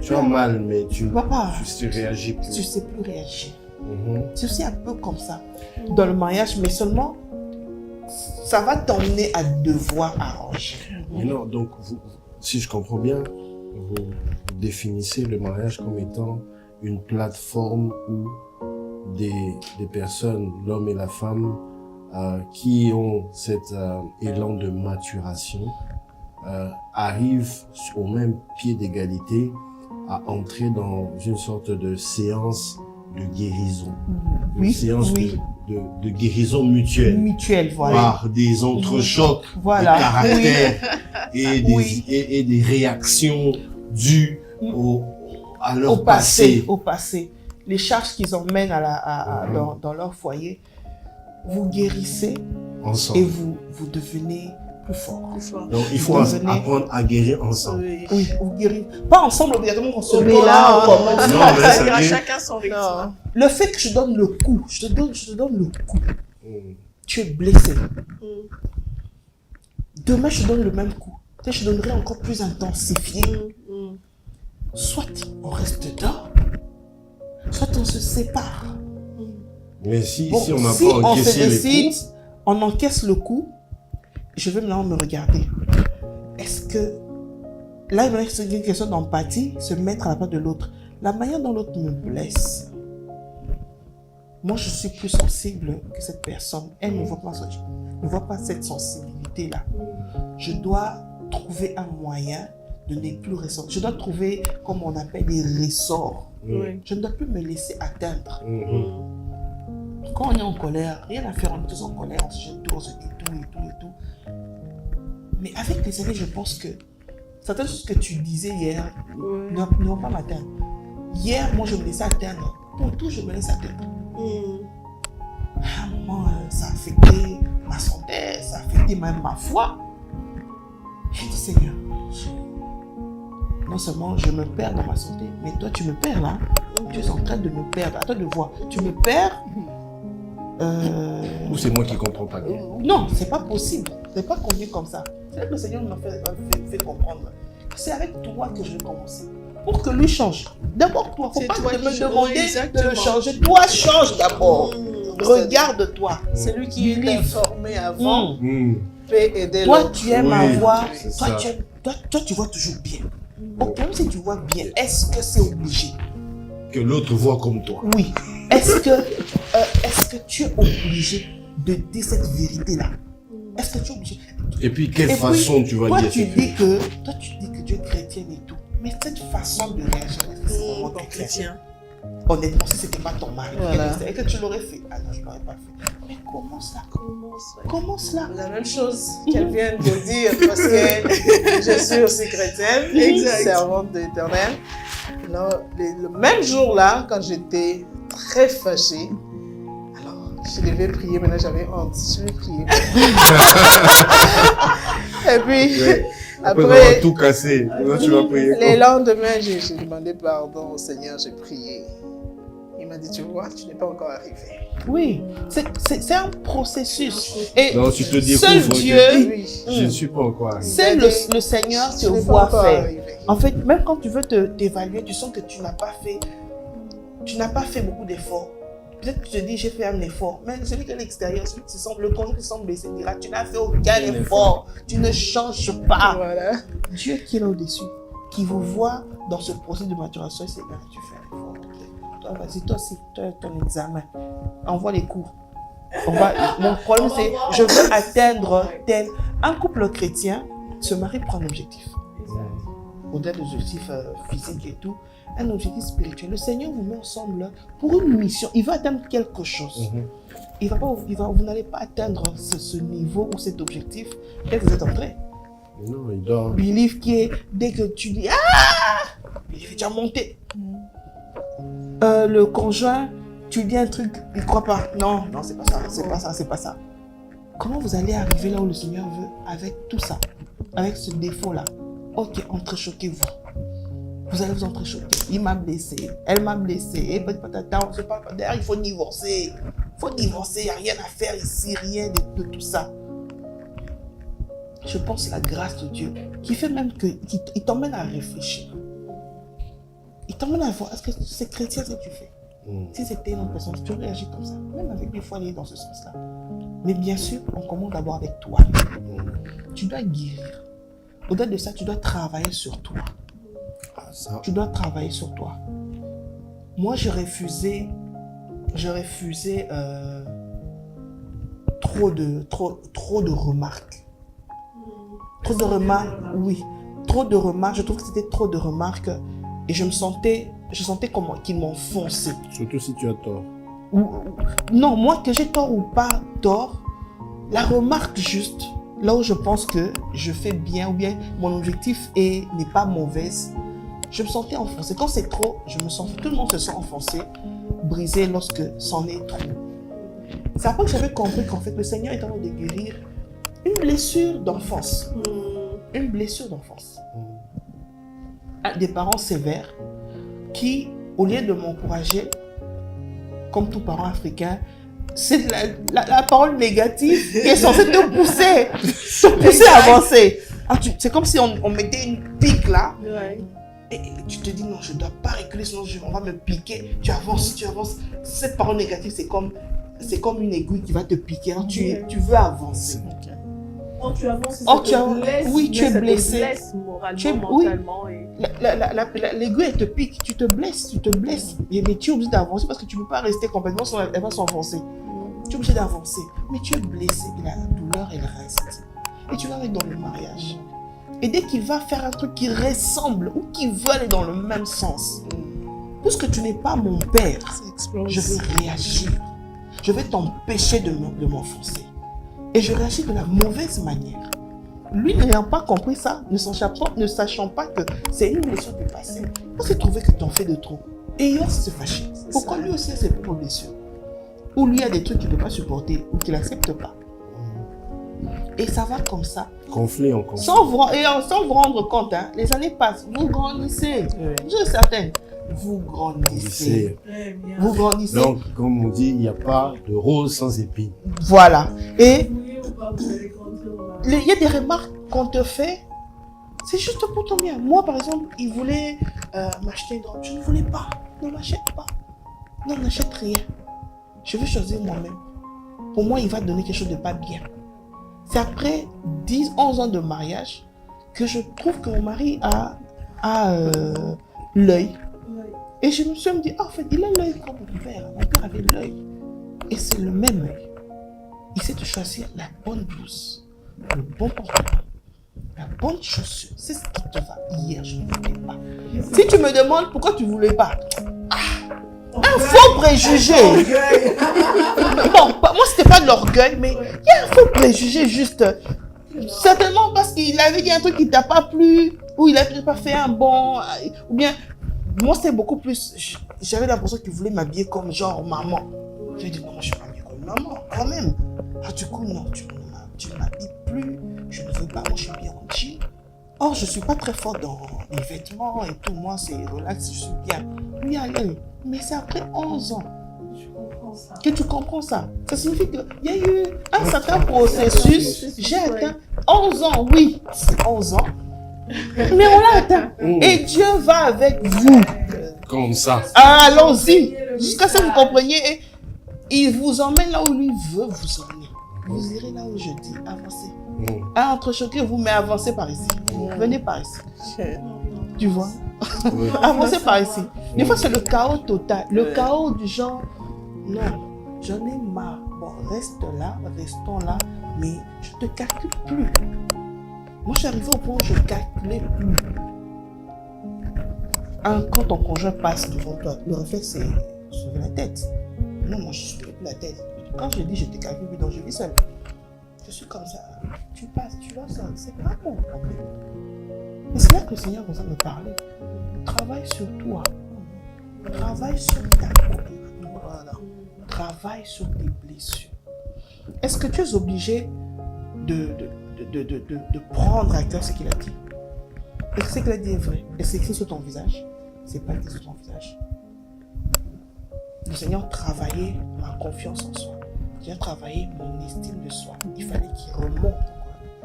Speaker 2: Tu as mal, mais tu
Speaker 4: ne
Speaker 2: réagis plus.
Speaker 4: Tu ne sais plus réagir. C'est aussi un peu comme ça dans le mariage, mais seulement ça va t'emmener à devoir arranger.
Speaker 2: Mais non, donc, si je comprends bien, vous définissez le mariage comme étant une plateforme où des personnes, l'homme et la femme, qui ont cet élan de maturation, arrivent au même pied d'égalité à entrer dans une sorte de séance de guérison. Une séance de guérison mutuelle.
Speaker 4: Voilà.
Speaker 2: Par des entrechocs de caractère et des réactions dues à leur passé.
Speaker 4: Au passé. Les charges qu'ils emmènent dans leur foyer, vous guérissez
Speaker 2: ensemble.
Speaker 4: Et vous devenez plus fort.
Speaker 2: Donc il faut apprendre à guérir ensemble.
Speaker 4: Oui, vous guérir. Pas ensemble, obligatoirement qu'on se
Speaker 3: met là.
Speaker 1: Chacun son rythme.
Speaker 4: Le fait que je donne le coup, je te donne le coup. Tu es blessé. Demain, je te donne le même coup. Peut-être je donnerai encore plus intensifié. Soit on reste dedans, soit on se sépare.
Speaker 2: Mais si on n'a pas encaissé les coups,
Speaker 4: on encaisse le coup, je vais maintenant me regarder. Est-ce que là, il c'est une question d'empathie, se mettre à la place de l'autre. La manière dont l'autre me blesse, moi je suis plus sensible que cette personne. Elle ne voit pas cette sensibilité-là. Je dois trouver un moyen de ne plus ressentir. Je dois trouver, comme on appelle, des ressorts. Je ne dois plus me laisser atteindre. Quand on est en colère, rien à faire, on est tous en colère, on se jette tout, on se dit tout. Mais avec les années, je pense que certaines choses que tu disais hier ne vont pas m'atteindre. Hier, moi, je me laissais atteindre. Pour tout, je me laisse atteindre. À un moment, ça a affecté ma santé, ça a affecté même ma foi. J'ai dit, Seigneur, non seulement je me perds dans ma santé, mais toi, tu me perds là. Tu es en train de me perdre. À toi de voir. Tu me perds.
Speaker 2: Ou c'est moi qui ne comprends pas bien?
Speaker 4: Non, c'est pas possible. C'est pas convenu comme ça. C'est là que le Seigneur m'a fait comprendre. C'est avec toi que je vais commencer. Pour que lui change. D'abord toi. Il ne faut pas me demander de le changer. Toi, change d'abord. Regarde-toi.
Speaker 3: C'est lui qui est informé avant.
Speaker 4: Peut aider toi, tu aimes avoir. Toi, tu vois toujours bien. Donc, même si tu vois bien, est-ce que c'est obligé?
Speaker 2: Que l'autre voit comme toi.
Speaker 4: Oui. Est-ce que tu es obligé de dire cette vérité-là? Est-ce que tu es obligé?
Speaker 2: Et puis, quelle façon tu vas dire
Speaker 4: cette vérité? Toi, tu dis que tu es chrétienne et tout. Mais cette façon de réagir, c'est vraiment chrétien. honnêtement, si c'était pas ton mari,
Speaker 3: Voilà.
Speaker 4: et que tu l'aurais fait, ah non, je l'aurais pas fait. Mais comment ça? Comment cela?
Speaker 3: La même chose.
Speaker 4: Qu'elle vient de dire parce que je suis aussi chrétienne,
Speaker 3: Exact.
Speaker 4: servante de l'Éternel. Alors, le même jour-là, quand j'étais très fâchée, alors je devais prier, maintenant j'avais honte, je vais prier. Et puis,
Speaker 2: Ouais. Après
Speaker 4: après,
Speaker 2: avoir tout cassé, là, tu vas prier.
Speaker 4: les lendemains, j'ai demandé pardon au Seigneur, j'ai prié. Il m'a dit, tu vois, tu n'es pas encore arrivé. Oui, c'est un processus. Et
Speaker 2: Donc, tu te
Speaker 4: seul
Speaker 2: découvres
Speaker 4: Dieu,
Speaker 2: que
Speaker 4: oui,
Speaker 2: je ne suis pas encore arrivé.
Speaker 4: c'est le Seigneur te
Speaker 5: Tu n'es pas
Speaker 4: voit
Speaker 5: encore
Speaker 4: faire.
Speaker 5: arrivé.
Speaker 4: En fait, même quand tu veux t'évaluer, tu sens que tu n'as pas fait beaucoup d'efforts. Peut-être que tu te dis, j'ai fait un effort. Mais celui qui est à l'extérieur, celui qui semble, le conjoint qui semble blessé, dira, tu n'as fait aucun effort. Tu ne changes pas.
Speaker 5: Voilà.
Speaker 4: Dieu qui est là au-dessus, qui vous voit dans ce processus de maturation, c'est bien, tu fais un effort. Ok. Toi, vas-y, toi aussi, toi, ton examen. Envoie les cours. Mon problème, c'est, je veux atteindre tel. Un couple chrétien se marie pour un objectif. Au-delà des objectifs physiques et tout, un objectif spirituel. Le Seigneur vous met ensemble pour une mission. Il va atteindre quelque chose. Vous n'allez pas atteindre ce niveau ou cet objectif dès que vous êtes entré.
Speaker 2: Non, il dort.
Speaker 4: Believe qui est, dès que tu dis ah, il est déjà monté. Le conjoint, tu dis un truc, il ne croit pas. Non, c'est pas ça, c'est pas ça, c'est pas ça. Comment vous allez arriver là où le Seigneur veut avec tout ça, avec ce défaut-là? Ok, entrechoquez-vous. Vous allez vous entrechoquer. Il m'a blessé, elle m'a blessé, et patata, on se parle pas. D'ailleurs, il faut divorcer. Il faut divorcer, il n'y a rien à faire ici, rien de tout ça. Je pense la grâce de Dieu qui fait même que, il t'emmène à réfléchir. Il t'emmène à voir, est-ce que c'est chrétien ce que tu fais? Si c'était une autre personne, tu réagis comme ça. Même avec des fois aller dans ce sens-là. Mais bien sûr, on commence d'abord avec toi. Tu dois guérir. Au-delà de ça, tu dois travailler sur toi.
Speaker 2: Ça.
Speaker 4: Tu dois travailler sur toi. Moi, je refusais trop de remarques. Trop de remarques, oui. Trop de remarques, je trouve que c'était trop de remarques et je sentais comment qu'ils m'enfonçaient.
Speaker 2: Surtout si tu as tort.
Speaker 4: Non, moi que j'ai tort ou pas tort, la remarque juste, là où je pense que je fais bien ou bien mon objectif n'est pas mauvaise, je me sentais enfoncé. Quand c'est trop, tout le monde se sent enfoncé, brisé lorsque c'en est trop. C'est après que j'avais compris qu'en fait le Seigneur est en train de guérir une blessure d'enfance. Une blessure d'enfance. Des parents sévères qui, au lieu de m'encourager, comme tout parent africain, c'est la parole négative qui est censée te pousser à avancer. C'est comme si on mettait une pique là.
Speaker 3: Ouais.
Speaker 4: Et tu te dis non, je ne dois pas reculer, sinon on va me piquer. Tu avances. Cette parole négative, c'est comme une aiguille qui va te piquer. Alors, tu veux avancer.
Speaker 3: Quand tu avances,
Speaker 4: oui, tu es blessé.
Speaker 3: Moralement, mentalement. Et...
Speaker 4: L'aiguille, elle te pique, tu te blesses. Mais tu es obligé d'avancer parce que tu ne peux pas rester complètement, sinon elle va s'enfoncer. Tu es obligé d'avancer. Mais tu es blessé et la douleur, elle reste. Et tu vas aller dans le mariage. Et dès qu'il va faire un truc qui ressemble ou qui veut aller dans le même sens, puisque tu n'es pas mon père, je vais réagir. Je vais t'empêcher de m'enfoncer. Et je réagis de la mauvaise manière. Lui n'ayant pas compris ça, ne sachant pas que c'est une blessure du passé, on s'est trouvé que tu en fais de trop. Et il va se fâcher. Pourquoi lui aussi a ses propres blessures? Ou lui a des trucs qu'il ne peut pas supporter ou qu'il n'accepte pas. Et ça va comme ça.
Speaker 2: Conflit en conflit.
Speaker 4: Sans vous rendre compte, hein, les années passent, vous grandissez. Je suis certaine. Vous grandissez. Vous grandissez.
Speaker 2: Donc, comme on dit, il n'y a pas de rose sans épines.
Speaker 4: Voilà. Et il y a des remarques qu'on te fait, c'est juste pour ton bien. Moi, par exemple, il voulait m'acheter une robe. Je ne voulais pas. Ne m'achète pas. Non, n'achète rien. Je veux choisir moi-même. Pour moi, il va donner quelque chose de pas bien. C'est après 10, 11 ans de mariage que je trouve que mon mari a l'œil. Et je me suis dit, en fait, il a l'œil comme mon père. Mon père avait l'œil. Et c'est le même œil. Il sait te choisir la bonne blouse, le bon pantalon, la bonne chaussure. C'est ce qui te va. Hier, je ne voulais pas. Si tu me demandes pourquoi tu ne voulais pas, Un faux préjugé. Bon, moi, c'était pas de l'orgueil, mais il y a un faux préjugé juste. Certainement parce qu'il avait dit un truc qui t'a pas plu, ou il a peut-être pas fait un bon, ou bien, moi, c'était beaucoup plus, j'avais l'impression qu'il voulait m'habiller comme genre maman. J'ai dit, non, je suis pas habillée comme maman, quand même. Ah, du coup, non, tu ne m'habilles plus, je ne veux pas, moi, je suis bien en jean. Or, je suis pas très fort dans les vêtements et tout, moi, c'est relax, je suis bien. Oui, allez, mais c'est après 11 ans. Que tu comprends ça. Ça signifie qu'il y a eu un certain processus. J'ai atteint 11 ans, oui, c'est 11 ans. Mais on l'a atteint. Et Dieu va avec vous.
Speaker 2: Comme ça.
Speaker 4: Allons-y. Jusqu'à ce que vous compreniez. Et il vous emmène là où lui veut vous emmener. Vous irez là où je dis, avancez. Entrechoquez-vous, mais avancez par ici. Venez par ici. Tu vois? Avancez par ici. Des fois, c'est le chaos total. Le chaos du genre. Non, j'en ai marre. Bon, reste là, restons là, mais je ne te calcule plus. Moi, je suis arrivée au point où je ne calculais plus. Quand ton conjoint passe devant toi, le réflexe, c'est sauver la tête. Non, moi, je ne sauve plus la tête. Quand je dis je te calcule plus, donc je vis seule. Je suis comme ça. Tu passes, tu vas seul. C'est pas mon problème. Mais c'est là que le Seigneur vous a me parler. Travaille sur toi. Travaille sur ta colère. Voilà. Travaille sur tes blessures. Est-ce que tu es obligé de prendre à cœur ce qu'il a dit? Est-ce que ce qu'il a dit est vrai? Est-ce que c'est écrit sur ton visage? C'est pas écrit sur ton visage. Le Seigneur travaillait ma confiance en soi. Le Seigneur travaillait mon estime de soi. Il fallait qu'il remonte.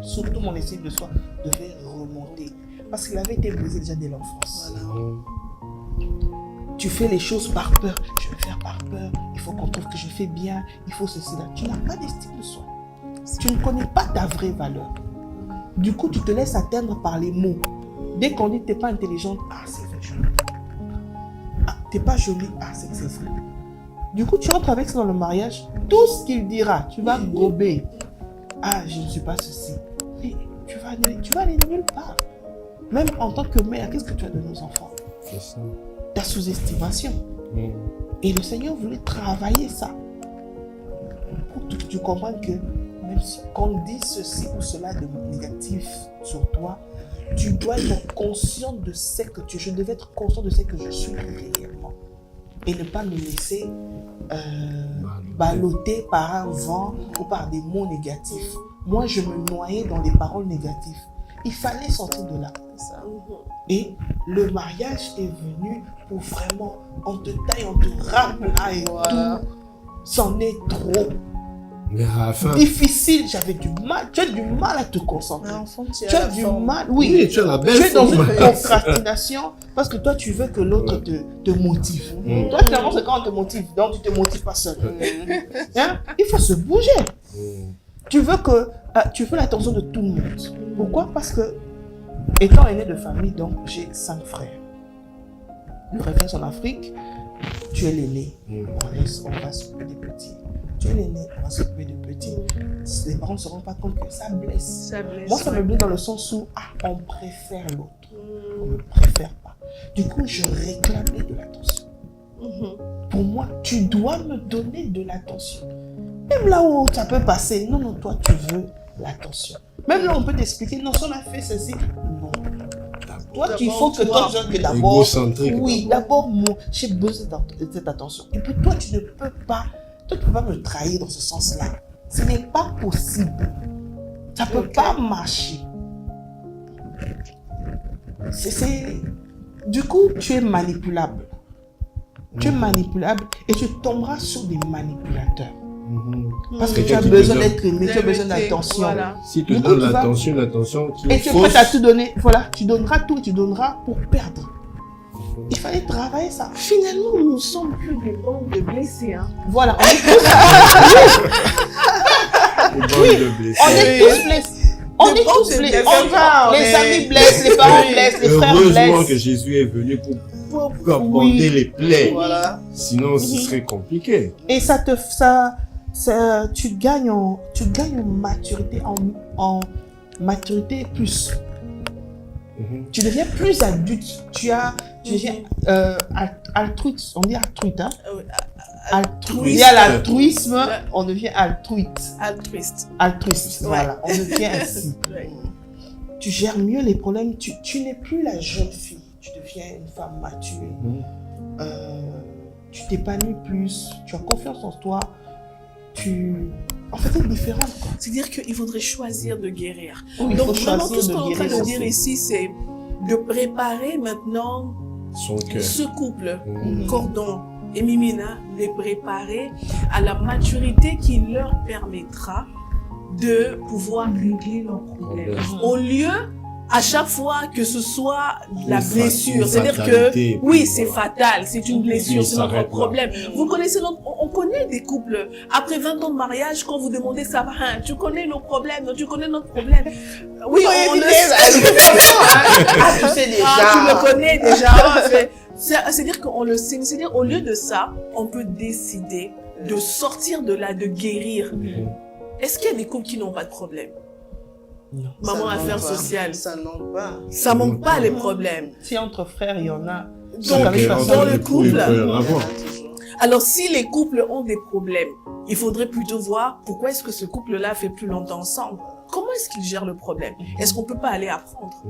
Speaker 4: Surtout mon estime de soi devait remonter. Parce qu'il avait été brisé déjà dès l'enfance. Voilà. Tu fais les choses par peur. Je vais faire par peur. Il faut qu'on trouve que je fais bien. Il faut ceci, là. Tu n'as pas d'estime de soi. Tu ne connais pas ta vraie valeur. Du coup, tu te laisses atteindre par les mots. Dès qu'on dit que tu n'es pas intelligente, ah, c'est vrai, jolie. Ah, tu n'es pas jolie, ah, c'est vrai. Du coup, tu rentres avec ça dans le mariage. Tout ce qu'il dira, tu vas gober. Ah, je ne suis pas ceci. Mais tu vas aller nulle part. Même en tant que mère, qu'est-ce que tu as de nos enfants?
Speaker 2: C'est ça.
Speaker 4: Ta sous-estimation. Et le Seigneur voulait travailler ça. Pour que tu comprennes que même si qu'on dit ceci ou cela de négatif sur toi, tu dois être conscient de ce que je devais être conscient de ce que je suis réellement. Et ne pas me laisser balloter par un vent ou par des mots négatifs. Moi, je me noyais dans les paroles négatives. Il fallait sortir de là. Et le mariage est venu pour vraiment, on te taille, on te rame là et tout. C'en est trop.
Speaker 2: Mais à la fin...
Speaker 4: Difficile, j'avais du mal. Tu as du mal à te concentrer. Tu as du mal, oui.
Speaker 2: Tu as la belle
Speaker 4: Tu es dans
Speaker 2: forme.
Speaker 4: une procrastination parce que toi, tu veux que l'autre te motive. Toi, finalement, c'est quand on te motive. Donc, tu ne te motives pas seul. Hein? Il faut se bouger. Tu veux l'attention de tout le monde. Pourquoi? Parce que, étant aîné de famille, donc j'ai 5 frères. Le réflexe en Afrique, tu es l'aîné. On va s'occuper des petits. Tu es l'aîné, on va s'occuper des petits. Les parents ne se rendent pas compte que ça blesse. Moi, ça me blesse dans le sens où on préfère l'autre. On ne me préfère pas. Du coup, je réclamais de l'attention. Pour moi, tu dois me donner de l'attention. Même là où ça peut passer, non, toi, tu veux l'attention. Même là, on peut t'expliquer, non, si on a fait ceci, non. Toi, il faut que toi, que d'abord,
Speaker 2: égocentrique.
Speaker 4: oui, d'abord, moi, j'ai besoin de cette attention. Et puis toi, tu ne peux pas me trahir dans ce sens-là. Ce n'est pas possible. Ça ne peut pas marcher. Du coup, tu es manipulable. Tu es manipulable et tu tomberas sur des manipulateurs. Parce que tu as besoin d'être aimé, tu as besoin d'attention.
Speaker 2: Voilà. Si tu donnes l'attention qui est
Speaker 4: et tu es prêt à tout donner, voilà, tu donneras tout et tu donneras pour perdre. Il fallait travailler ça.
Speaker 3: Finalement, nous ne sommes plus des bandes de blessés. Hein.
Speaker 4: Voilà, on est tous on est tous blessés. On est tous blessés. Les amis blessent, les parents blessent, les frères blessent.
Speaker 2: Heureusement que Jésus est venu pour aborder les plaies. Voilà. Sinon, ce serait compliqué.
Speaker 4: Et tu gagnes en maturité, en maturité plus. Tu deviens plus adulte. Tu deviens altruiste. On dit altruiste, hein? Il y a l'altruisme, on devient altruiste. Altruiste, voilà. On devient ainsi. Tu gères mieux les problèmes. Tu n'es plus la jeune fille. Tu deviens une femme mature. Tu t'épanouis plus. Tu as confiance en toi. En fait, c'est différent.
Speaker 3: C'est-à-dire qu'il faudrait choisir de guérir.
Speaker 4: Oui,
Speaker 3: donc, vraiment, tout ce qu'on est en train de dire ici, c'est de préparer maintenant ce couple, Cordon et Mimina, les préparer à la maturité qui leur permettra de pouvoir régler leurs problèmes. Au lieu, à chaque fois que ce soit la blessure, c'est-à-dire que oui, c'est fatal, c'est une blessure, c'est notre problème. Vous connaissez, on connaît des couples, après 20 ans de mariage, quand vous demandez ça, tu connais nos problèmes, tu connais notre problème. Oui, on le sait.
Speaker 4: Tu sais déjà.
Speaker 3: Tu le connais déjà. C'est-à-dire qu'on le sait, c'est-à-dire au lieu de ça, on peut décider de sortir de là, de guérir. Est-ce qu'il y a des couples qui n'ont pas de problème?
Speaker 4: Non,
Speaker 3: maman affaires sociales.
Speaker 4: Ça manque pas.
Speaker 3: Ça manque pas les problèmes.
Speaker 4: Si entre frères, il y en a.
Speaker 3: Donc, dans le couple. Alors, si les couples ont des problèmes, il faudrait plutôt voir pourquoi est-ce que ce couple-là fait plus longtemps ensemble. Comment est-ce qu'ils gèrent le problème? Est-ce qu'on peut pas aller apprendre?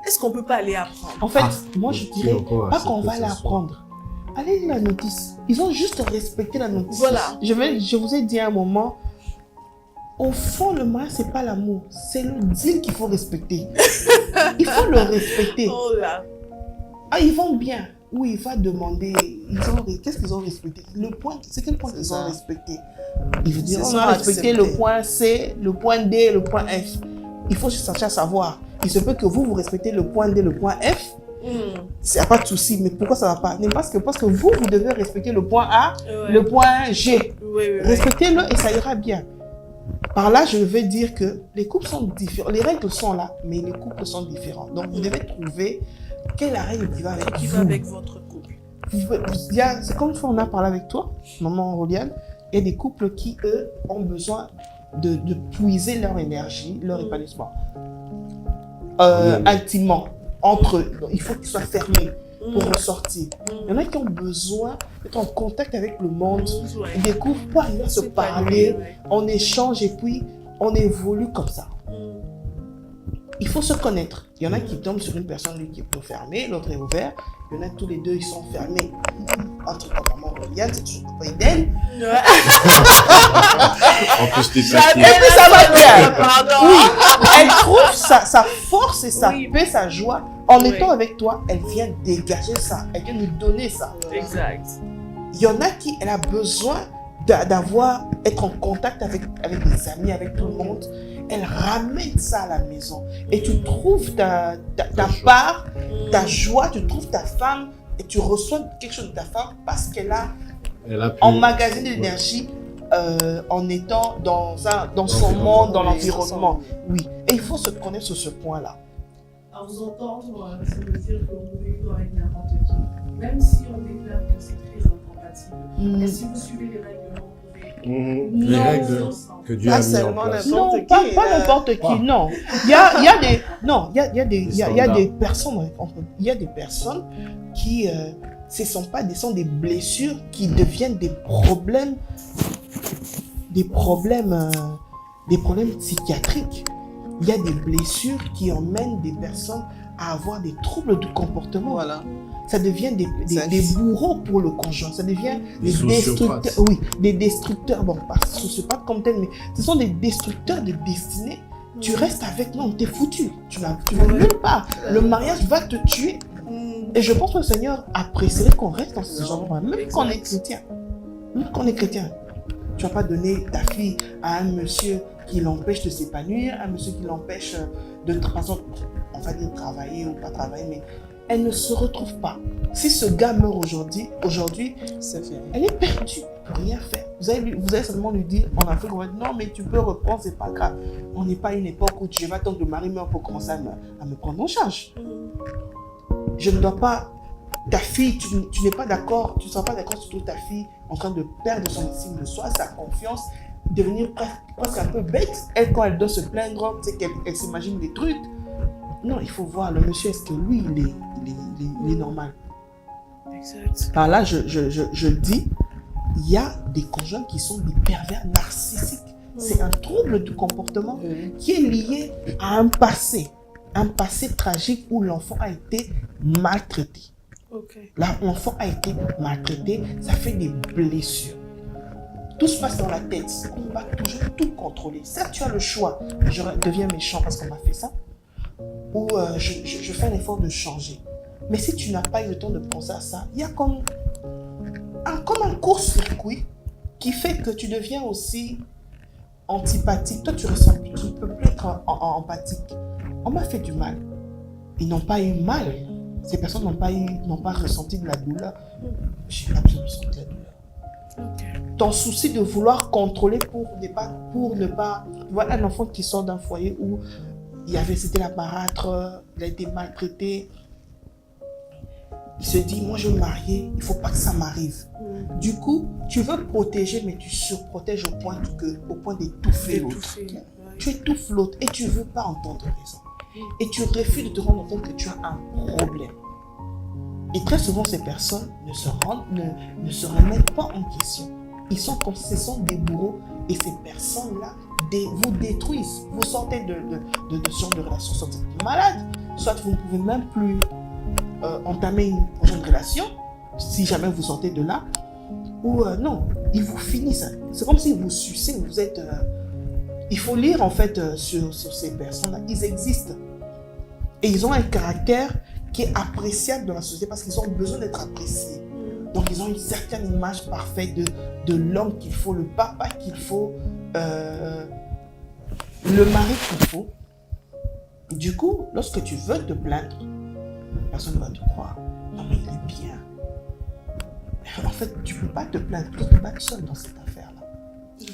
Speaker 3: Est-ce qu'on peut pas aller apprendre?
Speaker 4: En fait, moi je dirais pas qu'on va aller apprendre. Allez lire la notice. Ils ont juste respecté la notice.
Speaker 3: Voilà.
Speaker 4: Je vous ai dit à un moment, au fond, le mariage, c'est pas l'amour. C'est le deal qu'il faut respecter. Il faut le respecter.
Speaker 3: Oh là.
Speaker 4: Ah, ils vont bien. Oui, il va demander. Qu'est-ce qu'ils ont respecté? Le point, c'est quel point qu'ils ont respecté? Il veut dire, on a respecté le point C, le point D, le point F. Il faut chercher à savoir. Il se peut que vous respectez le point D, le point F. Il n'y a pas de souci. Mais pourquoi ça ne va pas? Parce que vous devez respecter le point A, le point G. Respectez-le et ça ira bien. Par là, je veux dire que les couples sont différents. Les règles sont là, mais les couples sont différents. Donc, vous devez trouver quelle règle qui va avec
Speaker 3: votre couple.
Speaker 4: C'est comme ça on a parlé avec toi, maman Roliane. Il y a des couples qui, eux, ont besoin de puiser leur énergie, leur épanouissement. Intimement, entre eux. Donc, il faut qu'ils soient fermés pour ressortir. Il y en a qui ont besoin d'être en contact avec le monde, des couples pour arriver à se parler, on échange et puis on évolue comme ça. Il faut se connaître. Il y en a qui tombent sur une personne lui, qui est peu fermée, l'autre est ouvert. Il y en a tous les deux, ils sont fermés. Entre maman Roliane, c'est toujours pas idéal.
Speaker 2: En plus, t'es
Speaker 4: et puis ça va bien. Oui, elle trouve sa force et sa paix, sa joie. En étant avec toi, elle vient dégager ça. Elle vient nous donner ça.
Speaker 3: Exact.
Speaker 4: Il y en a qui, elle a besoin être en contact avec des amis, avec tout le monde. Elle ramène ça à la maison. Et tu trouves ta part, ta joie, tu trouves ta femme et tu reçois quelque chose de ta femme parce qu'elle a emmagasiné l'énergie en étant dans son monde, dans l'environnement. Oui. Et il faut se connaître sur ce point-là.
Speaker 1: À vous entendre, ça veut dire que vous pouvez vivre avec n'importe qui. Même si on déclare que c'est très incompatible. Et si vous suivez les règlements,
Speaker 2: les règles que Dieu a mis en place.
Speaker 4: Non, pas n'importe qui, non. Il y a des personnes qui ce sont des blessures qui deviennent des problèmes psychiatriques. Il y a des blessures qui emmènent des personnes à avoir des troubles du comportement. Voilà. Ça devient des bourreaux pour le conjoint. Ça devient des destructeurs. Oui, des destructeurs. Bon, pas sociopathes comme tel, mais ce sont des destructeurs de destinée. Tu restes avec nous, t'es foutu. Tu vas nulle part. Le mariage va te tuer. Et je pense que le Seigneur apprécierait qu'on reste dans ce genre de mariage, même quand on est chrétien. Même quand on est chrétien. Tu vas pas donner ta fille à un monsieur qui l'empêche de s'épanouir, un monsieur qui l'empêche de travailler ou pas travailler, mais elle ne se retrouve pas. Si ce gars meurt aujourd'hui, elle est perdue, elle ne peut rien faire. Vous allez seulement lui dire, en Afrique, on va dire, non, mais tu peux reprendre, c'est pas grave. On n'est pas à une époque où tu vas attendre que le mari meure pour commencer à me prendre en charge. Je ne dois pas, ta fille, tu n'es pas d'accord, tu ne seras pas d'accord sur ta fille en train de perdre son estime de soi, sa confiance, devenir presque un peu bête. Elle, quand elle doit se plaindre, c'est qu'elle s'imagine des trucs. Non, il faut voir le monsieur, est-ce que lui, il est normal.
Speaker 3: Exact.
Speaker 4: Alors là, je dis, il y a des conjoints qui sont des pervers narcissiques. C'est un trouble du comportement qui est lié à un passé tragique où l'enfant a été maltraité.
Speaker 3: Okay.
Speaker 4: Là, l'enfant a été maltraité, ça fait des blessures. Tout se passe dans la tête. On va toujours tout contrôler. Certes, tu as le choix. Je deviens méchant parce qu'on m'a fait ça. Ou je fais l'effort de changer. Mais si tu n'as pas eu le temps de penser à ça, il y a comme un court-circuit qui fait que tu deviens aussi antipathique. Toi, tu ne peux plus être empathique. On m'a fait du mal. Ils n'ont pas eu mal. Ces personnes n'ont pas ressenti de la douleur. J'ai pas besoin de ressentir de la douleur.
Speaker 3: Okay.
Speaker 4: Ton souci de vouloir contrôler pour ne pas... Voilà un enfant qui sort d'un foyer où c'était la marâtre, il a été maltraité. Il se dit, moi je veux me marier, il ne faut pas que ça m'arrive. Du coup, tu veux protéger, mais tu surprotèges au point d'étouffer l'autre. Tu étouffes l'autre et tu ne veux pas entendre raison. Et tu refuses de te rendre compte que tu as un problème. Et très souvent, ces personnes ne se remettent pas en question. Ce sont des bourreaux et ces personnes-là vous détruisent. Vous sortez de ce genre de relation, soit vous êtes malade, soit vous ne pouvez même plus entamer une prochaine relation, si jamais vous sortez de là, ou non, ils vous finissent. C'est comme s'ils vous suçaient, vous êtes... il faut lire en fait sur ces personnes-là, ils existent. Et ils ont un caractère qui est appréciable dans la société parce qu'ils ont besoin d'être appréciés. Donc ils ont une certaine image parfaite de l'homme qu'il faut, le papa qu'il faut, le mari qu'il faut. Du coup, lorsque tu veux te plaindre, personne ne va te croire. Non mais il est bien. En fait, tu ne peux pas te plaindre, tu ne peux pas être seul dans cette affaire-là.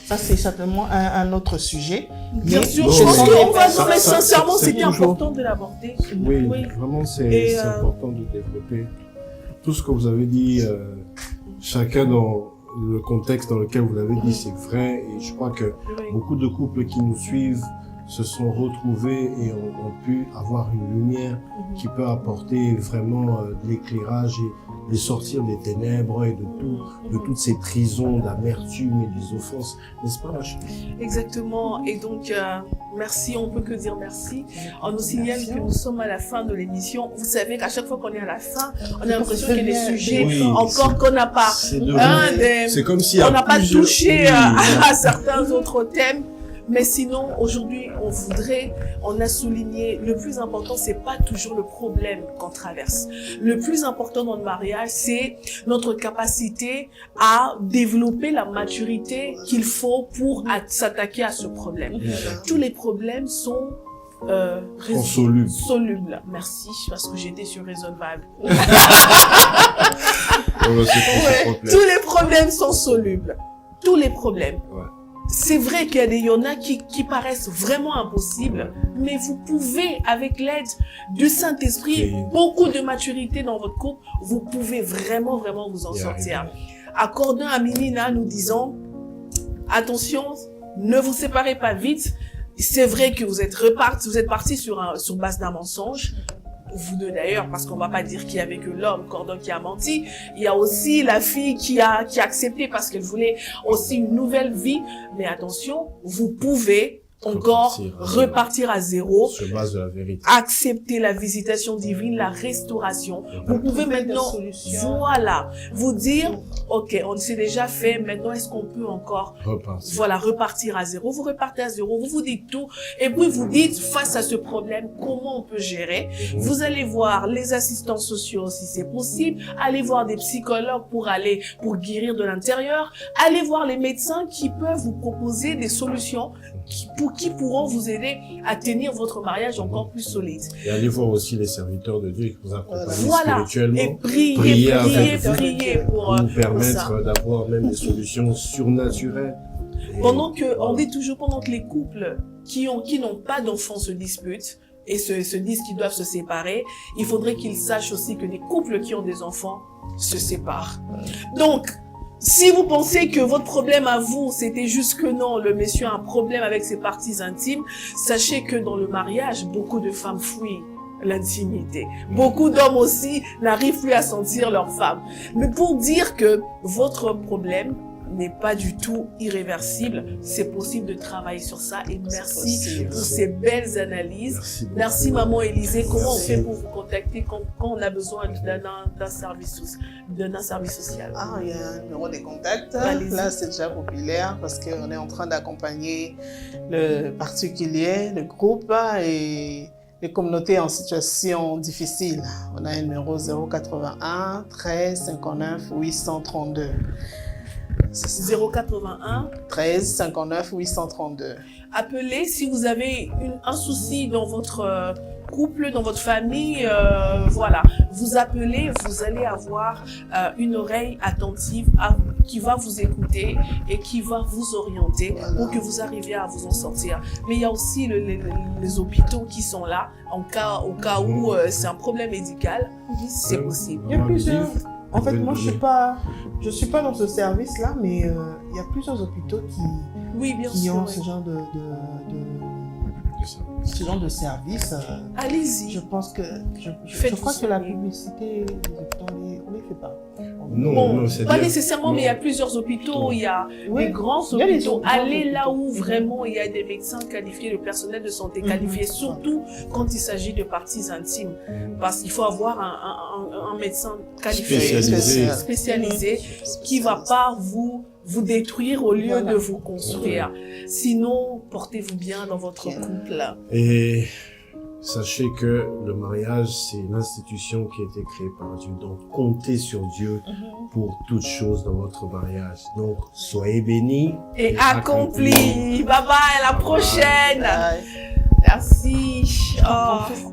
Speaker 4: Ça, c'est certainement un autre sujet.
Speaker 3: Bien
Speaker 4: mais
Speaker 3: sûr, je pense qu'on va, non, mais sincèrement, c'était
Speaker 2: toujours
Speaker 3: important de l'aborder.
Speaker 2: Oui, vraiment, c'est important de développer tout ce que vous avez dit. Chacun dans le contexte dans lequel vous l'avez dit, c'est vrai. Et je crois que beaucoup de couples qui nous suivent se sont retrouvés et ont pu avoir une lumière qui peut apporter vraiment de l'éclairage et les sortir des ténèbres et de toutes ces prisons d'amertume et des offenses, n'est-ce pas, ma chérie?
Speaker 3: Exactement. Et donc, merci, on peut que dire merci. On nous signale que nous sommes à la fin de l'émission. Vous savez qu'à chaque fois qu'on est à la fin, on a l'impression qu'il y a des sujets encore qu'on n'a pas.
Speaker 2: C'est comme si
Speaker 3: on n'a pas touché à certains autres thèmes. Mais sinon, aujourd'hui, on a souligné, le plus important, c'est pas toujours le problème qu'on traverse. Le plus important dans le mariage, c'est notre capacité à développer la maturité qu'il faut pour s'attaquer à ce problème. Tous les problèmes sont solubles. Merci, parce que j'étais sur résolvable. Tous les problèmes sont solubles. Tous les problèmes.
Speaker 2: Ouais.
Speaker 3: C'est vrai qu'il y en a qui paraissent vraiment impossibles, mais vous pouvez, avec l'aide du Saint-Esprit, beaucoup de maturité dans votre couple, vous pouvez vraiment vous en sortir. Accordant à Minina, nous disons, attention, ne vous séparez pas vite. C'est vrai que vous êtes partis sur base d'un mensonge. Vous deux d'ailleurs, parce qu'on va pas dire qu'il y avait que l'homme, Cordon, qui a menti. Il y a aussi la fille qui a accepté parce qu'elle voulait aussi une nouvelle vie. Mais attention, vous pouvez encore repartir à zéro,
Speaker 2: sur base de la vérité.
Speaker 3: Accepter la visitation divine, la restauration. Vous pouvez maintenant, vous dire, ok, on s'est déjà fait, maintenant est-ce qu'on peut encore repartir à zéro. Vous repartez à zéro, vous dites tout, et puis vous dites, face à ce problème, comment on peut gérer. Vous allez voir les assistants sociaux si c'est possible, allez voir des psychologues pour guérir de l'intérieur, allez voir les médecins qui peuvent vous proposer des solutions qui pourront vous aider à tenir votre mariage encore plus solide.
Speaker 2: Et allez voir aussi les serviteurs de Dieu qui vous accompagnent spirituellement.
Speaker 3: Et priez pour
Speaker 2: nous permettre d'avoir même des solutions surnaturelles.
Speaker 3: On dit toujours, pendant que les couples qui n'ont pas d'enfants se disputent et se disent qu'ils doivent se séparer, il faudrait qu'ils sachent aussi que les couples qui ont des enfants se séparent. Donc, si vous pensez que votre problème à vous, c'était juste que non, le monsieur a un problème avec ses parties intimes, sachez que dans le mariage, beaucoup de femmes fuient. l'intimité. Beaucoup d'hommes aussi n'arrivent plus à sentir leur femme. Mais pour dire que votre problème n'est pas du tout irréversible, c'est possible de travailler sur ça et merci pour ces belles analyses. Merci Maman Élisée. Comment on fait pour vous contacter quand on a besoin d'un service social?
Speaker 4: Ah, il y a un numéro de contact. Là, c'est déjà populaire parce qu'on est en train d'accompagner le particulier, le groupe et les communautés en situation difficile. On a un numéro 081 13 59 832.
Speaker 3: 081
Speaker 4: 13 59 832.
Speaker 3: Appelez si vous avez un souci dans votre couple, dans votre famille, voilà. Vous appelez, vous allez avoir une oreille attentive qui va vous écouter et qui va vous orienter pour que vous arriviez à vous en sortir. Mais il y a aussi les hôpitaux qui sont là au cas où c'est un problème médical, c'est possible.
Speaker 4: Il y a plusieurs. En fait, moi, je suis pas dans ce service-là, mais il y a plusieurs hôpitaux qui ont ce genre ce genre de service.
Speaker 3: Allez-y.
Speaker 4: Je pense que je crois que la publicité des hôpitaux, on ne les fait pas.
Speaker 3: Non, pas nécessairement, mais il y a plusieurs hôpitaux, il y a des grands hôpitaux. Allez là où vraiment il y a des médecins qualifiés, le personnel de santé qualifié, surtout quand il s'agit de parties intimes. Parce qu'il faut avoir un médecin qualifié, spécialisé qui ne va pas vous détruire au lieu de vous construire. Sinon, portez-vous bien dans votre couple.
Speaker 2: Et sachez que le mariage, c'est une institution qui a été créée par Dieu. Donc, comptez sur Dieu pour toutes choses dans votre mariage. Donc, soyez bénis
Speaker 3: et accomplis. Bye bye, à la prochaine. Bye. Merci. Oh.